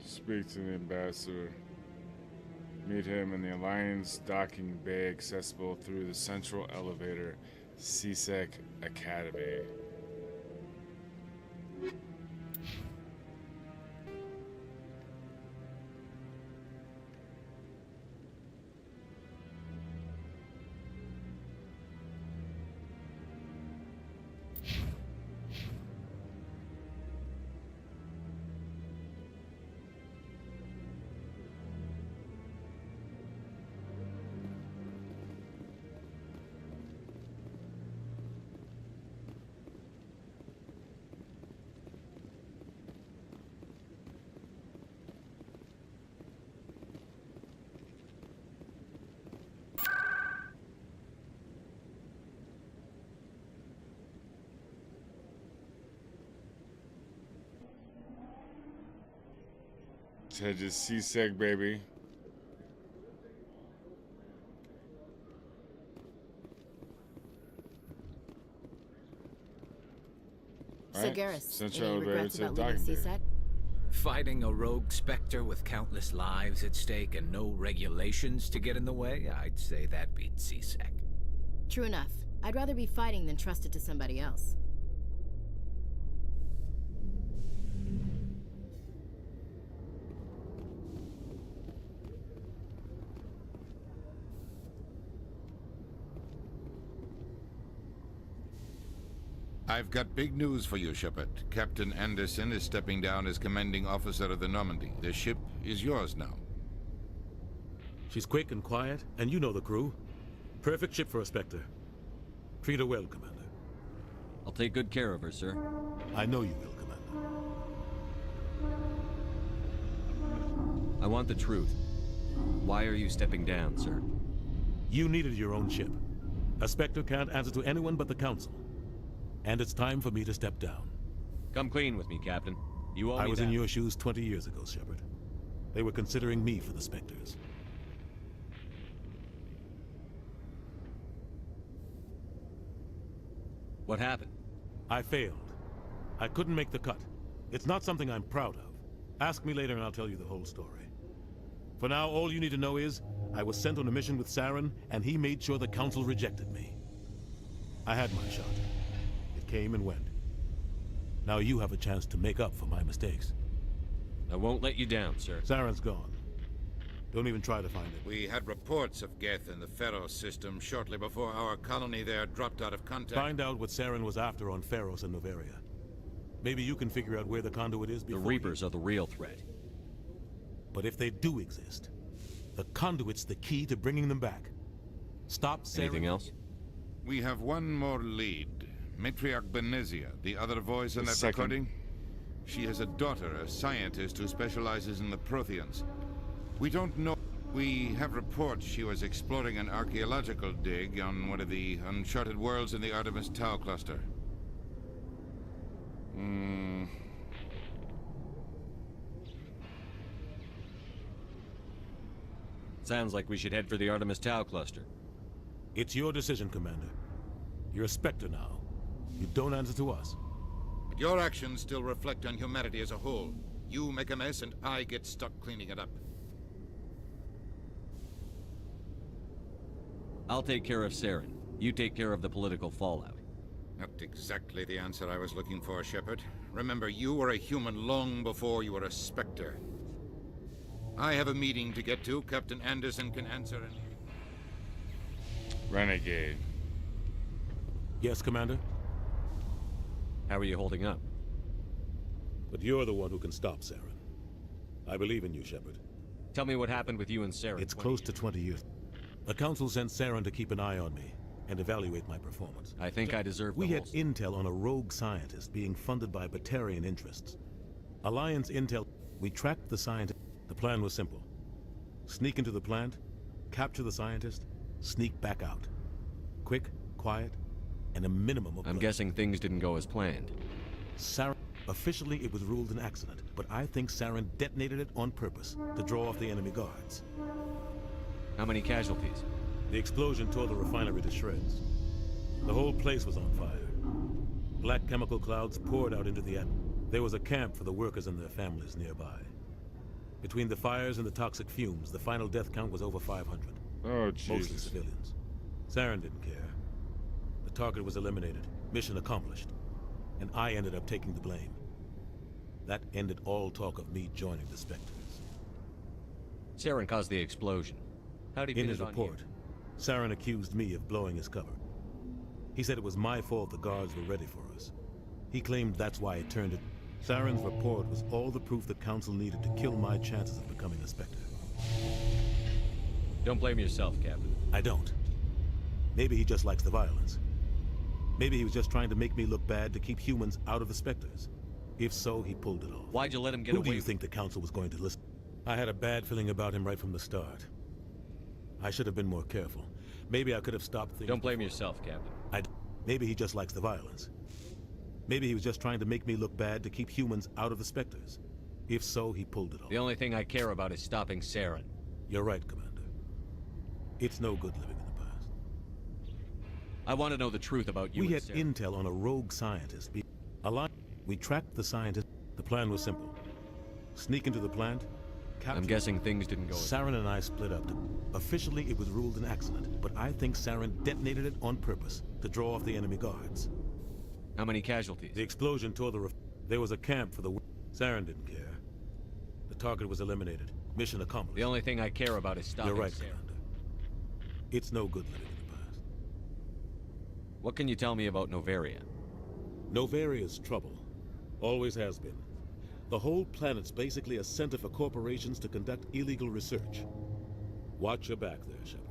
Speak to the ambassador. Meet him in the Alliance docking bay accessible through the central elevator, CSEC Academy. Ted is seasick, baby. So, Garrus, Central any elevator regrets to about the leaving docking bay. CSEC? Fighting a rogue Spectre with countless lives at stake and no regulations to get in the way? I'd say that beats CSEC. True enough. I'd rather be fighting than trust it to somebody else. I've got big news for you, Shepard. Captain Anderson is stepping down as commanding officer of the Normandy. The ship is yours now. She's quick and quiet, and you know the crew. Perfect ship for a Spectre. Treat her well, Commander. I'll take good care of her, sir. I know you will, Commander. I want the truth. Why are you stepping down, sir? You needed your own ship. A Spectre can't answer to anyone but the Council. And it's time for me to step down. Come clean with me, Captain. You owe me I was that. in your shoes 20 years ago, Shepard. They were considering me for the Spectres. What happened? I failed. I couldn't make the cut. It's not something I'm proud of. Ask me later and I'll tell you the whole story. For now, all you need to know is, I was sent on a mission with Saren, and he made sure the Council rejected me. I had my shot. It came and went. Now you have a chance to make up for my mistakes. I won't let you down, sir. Saren's gone. Don't even try to find it. We had reports of Geth in the Pharos system shortly before our colony there dropped out of contact. Find out what Saren was after on Pharos and Noveria. Maybe you can figure out where the conduit is before... The Reapers are the real threat. But if they do exist, the conduit's the key to bringing them back. Stop Saren... Anything else? We have one more lead. Matriarch Benezia, the other voice in that recording. She has a daughter, a scientist who specializes in the Protheans. We don't know. We have reports she was exploring an archaeological dig on one of the uncharted worlds in the Artemis Tau cluster. Sounds like we should head for the Artemis Tau cluster. It's your decision, Commander. You're a Spectre now. You don't answer to us. But your actions still reflect on humanity as a whole. You make a mess and I get stuck cleaning it up. I'll take care of Saren. You take care of the political fallout. Not exactly the answer I was looking for, Shepard. Remember, you were a human long before you were a Spectre. I have a meeting to get to. Captain Anderson can answer any... Renegade. Yes, Commander? How are you holding up? But you're the one who can stop Saren. I believe in you, Shepard. Tell me what happened with you and Saren. It's close to 20 years. The Council sent Saren to keep an eye on me and evaluate my performance. I think I deserve We had intel on a rogue scientist being funded by Batarian interests. Alliance intel. We tracked the scientist. The plan was simple. Sneak into the plant, capture the scientist, sneak back out. Quick, quiet, and a minimum of... I'm guessing things didn't go as planned. Saren... Officially, it was ruled an accident, but I think Saren detonated it on purpose to draw off the enemy guards. How many casualties? The explosion tore the refinery to shreds. The whole place was on fire. Black chemical clouds poured out into the atmosphere. There was a camp for the workers and their families nearby. Between the fires and the toxic fumes, the final death count was over 500. Oh, Jesus. Mostly civilians. Saren didn't care. The target was eliminated. Mission accomplished. And I ended up taking the blame. That ended all talk of me joining the Spectres. Saren caused the explosion. How'd he pin In his it on report, Saren accused me of blowing his cover. He said it was my fault the guards were ready for us. He claimed that's why it turned it. Saren's report was all the proof the Council needed to kill my chances of becoming a Spectre. Don't blame yourself, Captain. I don't. Maybe he just likes the violence. Maybe he was just trying to make me look bad to keep humans out of the Spectres. If so, he pulled it off. Why'd you let him get away? away? Who do you think the Council was going to listen? I had a bad feeling about him right from the start. I should have been more careful. Maybe I could have stopped things. Don't blame yourself, Captain. Maybe he just likes the violence. Maybe he was just trying to make me look bad to keep humans out of the Spectres. If so, he pulled it off. The only thing I care about is stopping Saren. You're right, Commander. It's no good living in the past. I want to know the truth about you. We and had Saren. intel on a rogue scientist. We tracked the scientist. The plan was simple. Sneak into the plant. I'm guessing things didn't go. Saren and I split up. Officially, it was ruled an accident, but I think Saren detonated it on purpose to draw off the enemy guards. How many casualties? The explosion tore the There was a camp for the... Saren didn't care. The target was eliminated. Mission accomplished. The only thing I care about is stopping You're right, Saren. Commander. It's no good living in the past. What can you tell me about Novaria? Novaria's trouble. Always has been. The whole planet's basically a center for corporations to conduct illegal research. Watch your back there, Shepard.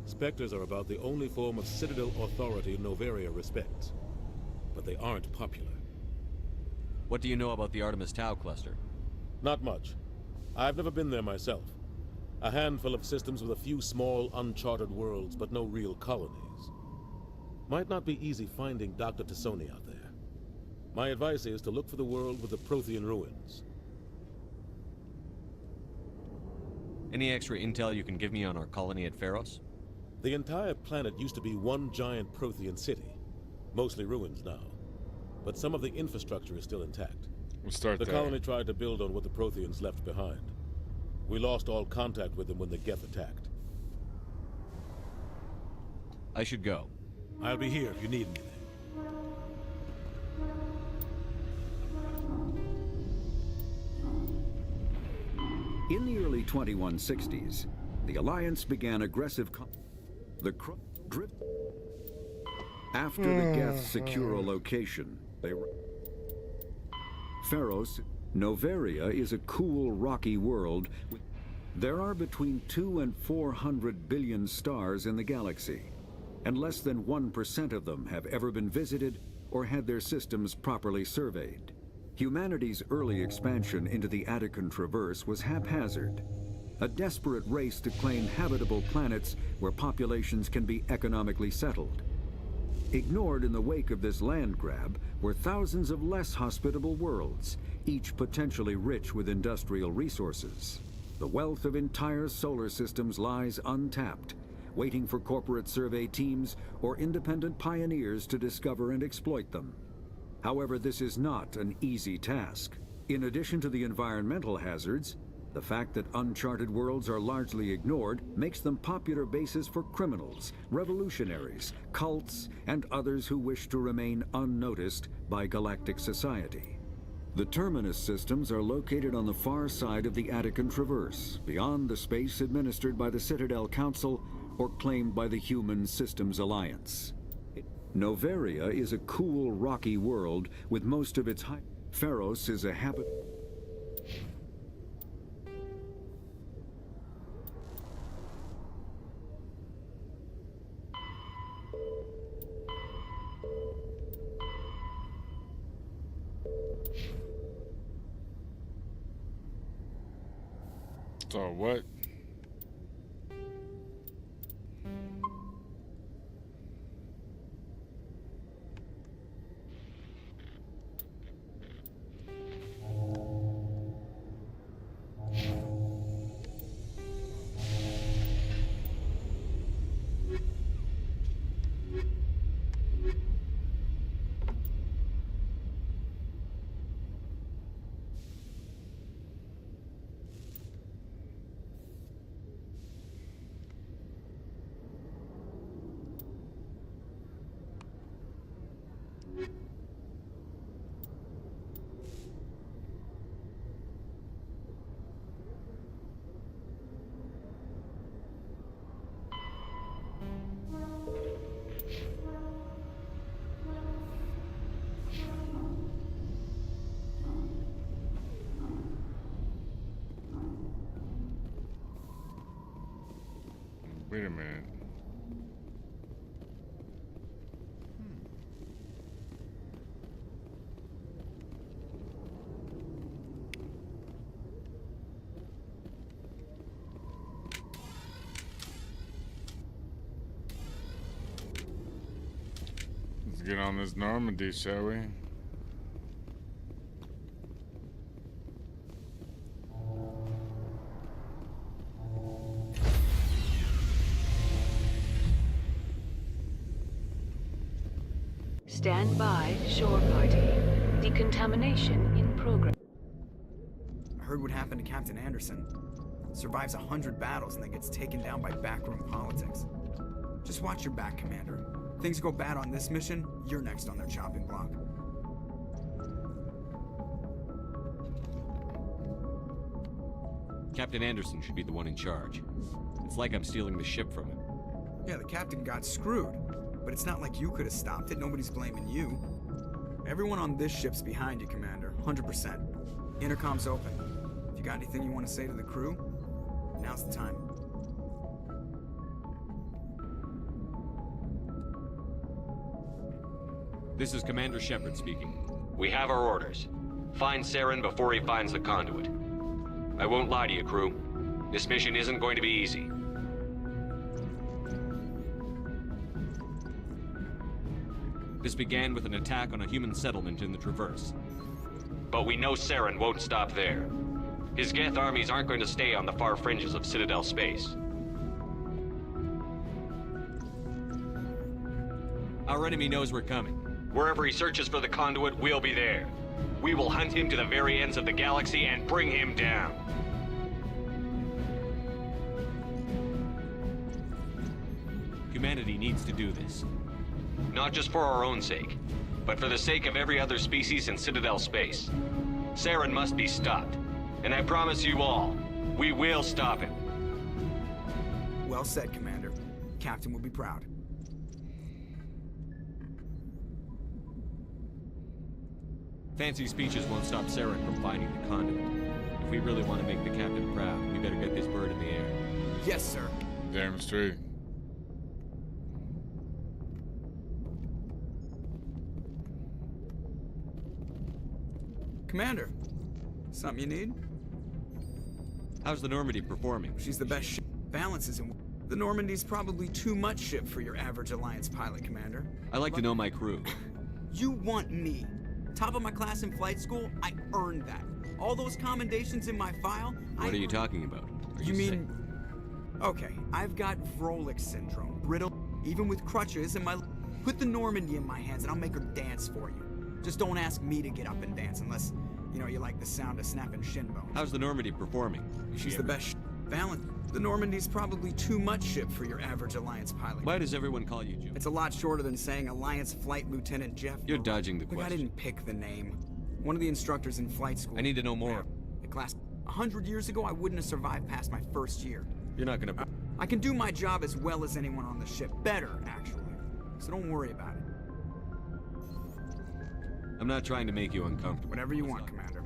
Spectres are about the only form of Citadel authority Novaria respects. But they aren't popular. What do you know about the Artemis Tau cluster? Not much. I've never been there myself. A handful of systems with a few small, uncharted worlds, but no real colonies. Might not be easy finding Dr. Tassoni out there. My advice is to look for the world with the Prothean ruins. Any extra intel you can give me on our colony at Pharos? The entire planet used to be one giant Prothean city. Mostly ruins now. But some of the infrastructure is still intact. We'll start the there. colony tried to build on what the Protheans left behind. We lost all contact with them when the Geth attacked. I should go. I'll be here if you need anything. In the early 2160s, the Alliance began aggressive After the Geths secure a location, Pharos, Novaria is a cool, rocky world. There are between 200 and 400 billion stars in the galaxy, and less than 1% of them have ever been visited or had their systems properly surveyed. Humanity's early expansion into the Attican Traverse was haphazard, a desperate race to claim habitable planets where populations can be economically settled. Ignored in the wake of this land grab were thousands of less hospitable worlds, each potentially rich with industrial resources. The wealth of entire solar systems lies untapped, waiting for corporate survey teams or independent pioneers to discover and exploit them. However, this is not an easy task. In addition to the environmental hazards, the fact that uncharted worlds are largely ignored makes them popular bases for criminals, revolutionaries, cults, and others who wish to remain unnoticed by galactic society. The Terminus systems are located on the far side of the Attican Traverse, beyond the space administered by the Citadel Council or claimed by the Human Systems Alliance. Novaria is a cool, rocky world with most of its Pharos is a habit. So what? Wait a minute. Let's get on this Normandy, shall we? Stand by, shore party. Decontamination in progress. I heard what happened to Captain Anderson. Survives 100 battles and then gets taken down by backroom politics. Just watch your back, Commander. Things go bad on this mission, you're next on their chopping block. Captain Anderson should be the one in charge. It's like I'm stealing the ship from him. Yeah, the captain got screwed. But it's not like you could have stopped it. Nobody's blaming you. Everyone on this ship's behind you, Commander. 100%. Intercom's open. If you got anything you want to say to the crew, now's the time. This is Commander Shepard speaking. We have our orders. Find Saren before he finds the conduit. I won't lie to you, crew. This mission isn't going to be easy. This began with an attack on a human settlement in the Traverse. But we know Saren won't stop there. His Geth armies aren't going to stay on the far fringes of Citadel space. Our enemy knows we're coming. Wherever he searches for the conduit, we'll be there. We will hunt him to the very ends of the galaxy and bring him down. Humanity needs to do this. Not just for our own sake, but for the sake of every other species in Citadel space. Saren must be stopped. And I promise you all, we will stop him. Well said, Commander. Captain will be proud. Fancy speeches won't stop Saren from finding the conduit. If we really want to make the captain proud, we better get this bird in the air. Yes, sir. Damn straight. Commander, something you need? How's the Normandy performing? She's the best ship. Balance isn't. The Normandy's probably too much ship for your average Alliance pilot, Commander. I like to know my crew. You want me? Top of my class in flight school? I earned that. All those commendations in my file? What are you talking about? Are you mean... Okay, I've got Vrolik syndrome. Brittle, even with crutches, and my... Put the Normandy in my hands and I'll make her dance for you. Just don't ask me to get up and dance unless, you know, you like the sound of snapping shin bones. How's the Normandy performing? She's the best balance. The Normandy's probably too much ship for your average Alliance pilot. Why does everyone call you Joe? It's a lot shorter than saying Alliance Flight Lieutenant Jeff. You're dodging the question. Look, I didn't pick the name. One of the instructors in flight school. I need to know more. The class 100 years ago, I wouldn't have survived past my first year. You're not gonna... I can do my job as well as anyone on the ship. Better, actually. So don't worry about it. I'm not trying to make you uncomfortable. Whatever you want, Commander.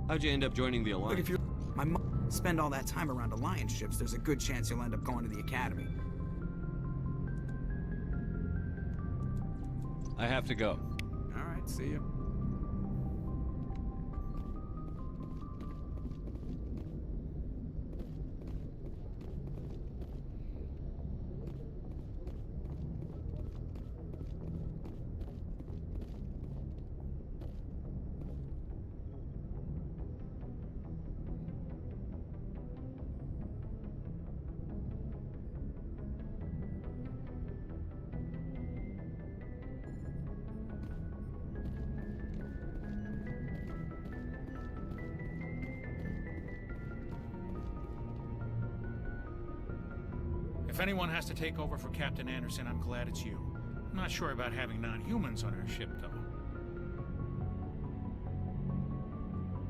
How'd you end up joining the Alliance? Look, if you're... My mom spend all that time around Alliance ships, there's a good chance you'll end up going to the Academy. I have to go. All right, see you. If anyone has to take over for Captain Anderson, I'm glad it's you. I'm not sure about having non-humans on our ship, though.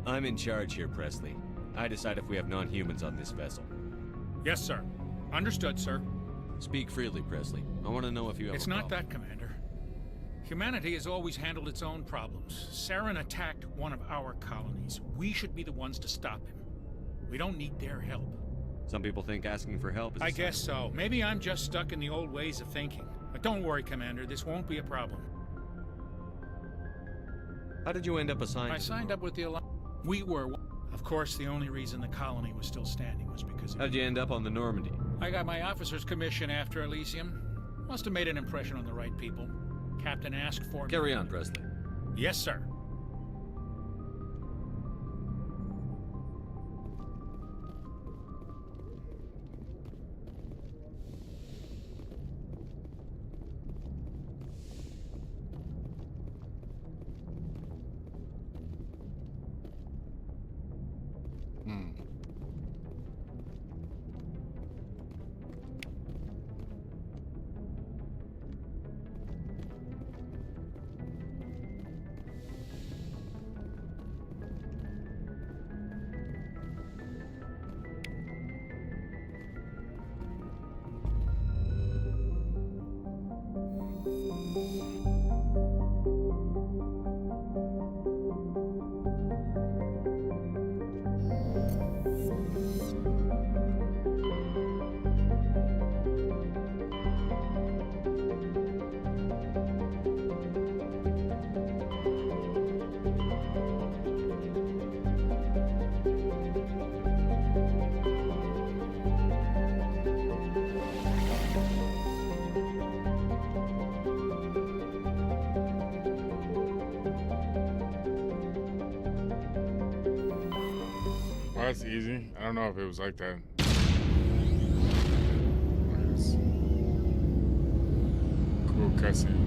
I'm in charge here, Presley. I decide if we have non-humans on this vessel. Yes, sir. Understood, sir. Speak freely, Presley. I want to know if you have It's not that, Commander. Humanity has always handled its own problems. Saren attacked one of our colonies. We should be the ones to stop him. We don't need their help. Some people think asking for help is I guess so. Maybe I'm just stuck in the old ways of thinking. But don't worry, Commander. This won't be a problem. How did you end up assigned? I signed up with the Alliance. We were... Of course, the only reason the colony was still standing was because... How'd you end up on the Normandy? I got my officer's commission after Elysium. Must have made an impression on the right people. Captain asked for me. Carry on, Presley. Yes, sir. Oh, that's easy. I don't know if it was like that. Cool cutscene.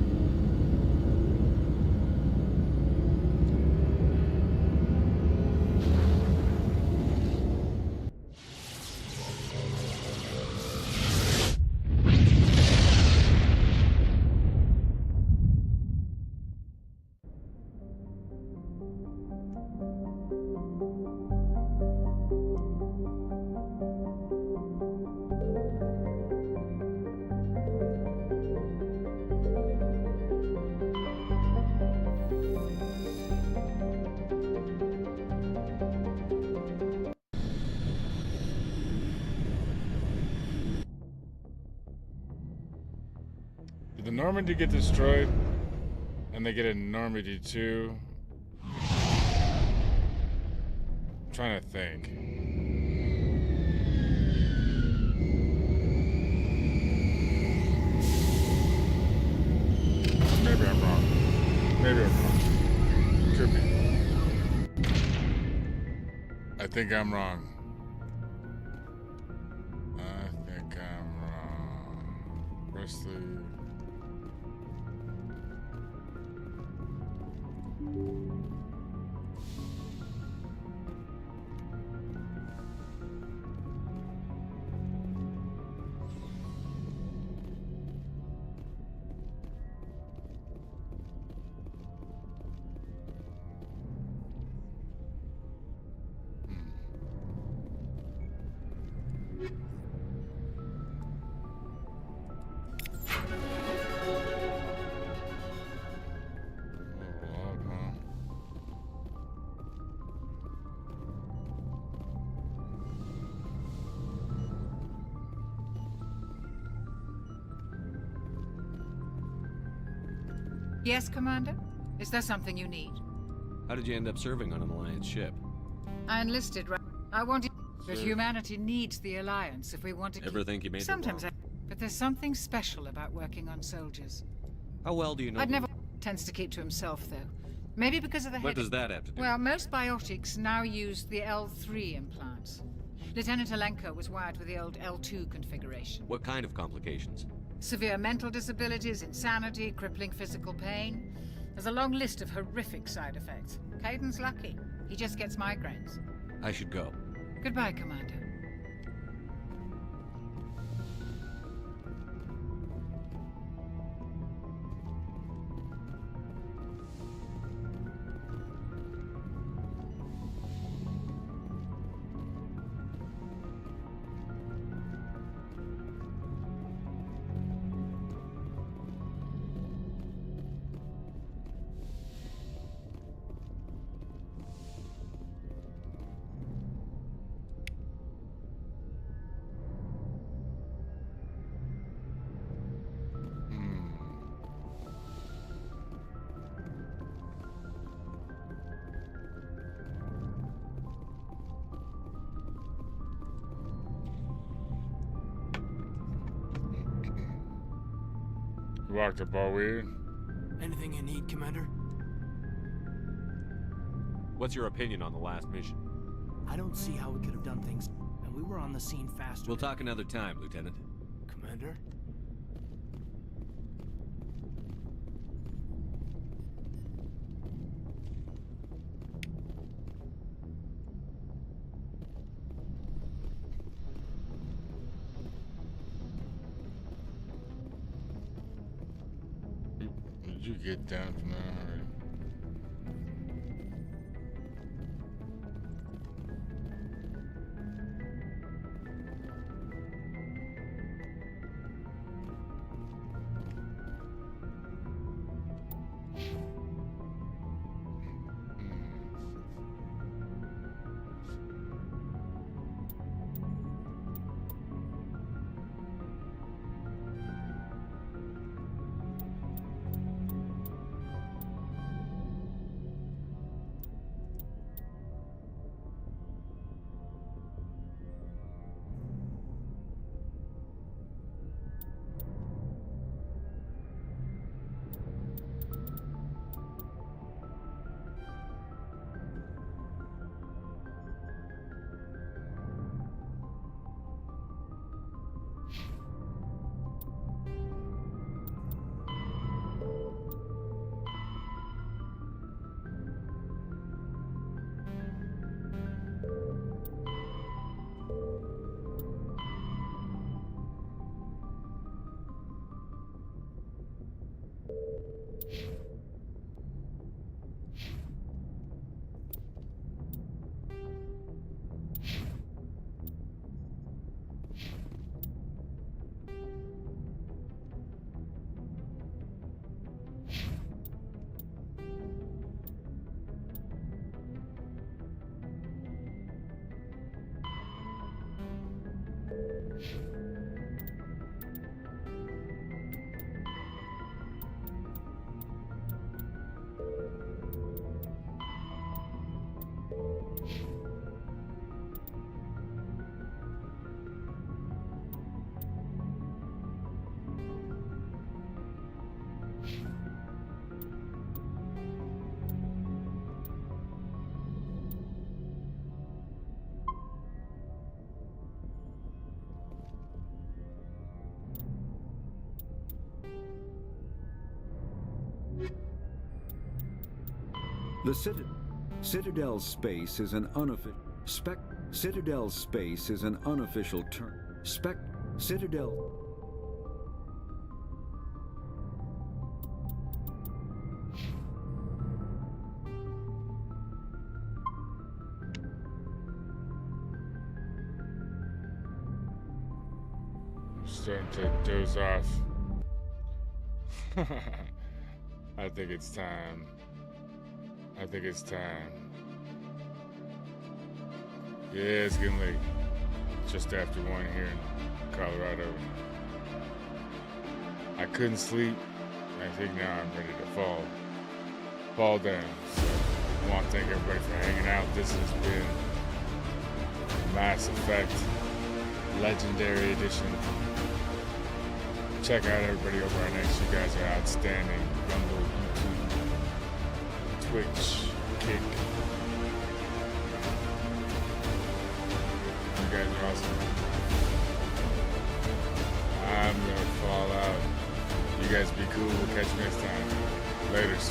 Did the Normandy get destroyed? And they get a Normandy too? I'm trying to think. Maybe I'm wrong. Maybe I'm wrong. Could be. I think I'm wrong. I think I'm wrong. Wesley. Yes, Commander? Is there something you need? How did you end up serving on an Alliance ship? I enlisted, right? I wanted... But humanity needs the Alliance if we want to Ever think you made Sometimes it wrong? But there's something special about working on soldiers. How well do you know I'd them? never... Tends to keep to himself, though. Maybe because of the What does that have to do? Well, most biotics now use the L3 implants. Lieutenant Alenko was wired with the old L2 configuration. What kind of complications? Severe mental disabilities, insanity, crippling physical pain. There's a long list of horrific side effects. Caden's lucky. He just gets migraines. I should go. Goodbye, Commander. Walked up all weird. Anything you need, Commander? What's your opinion on the last mission? I don't see how we could have done things, and we were on the scene faster. We'll talk another time, Lieutenant. Commander? you get down from there already? The Citadel space is an unofficial Citadel space is an unofficial term. Citadel. Starting to doze off. I think it's time. Yeah, it's getting late. Just after 1 here in Colorado. I couldn't sleep. I think now I'm ready to fall down. So I want to thank everybody for hanging out. This has been Mass Effect Legendary Edition. Check out everybody over our next. You guys are outstanding. Rumble, YouTube, Twitch, Kick. You guys are awesome. I'm gonna fall out. You guys be cool. We'll catch you next time. Laters.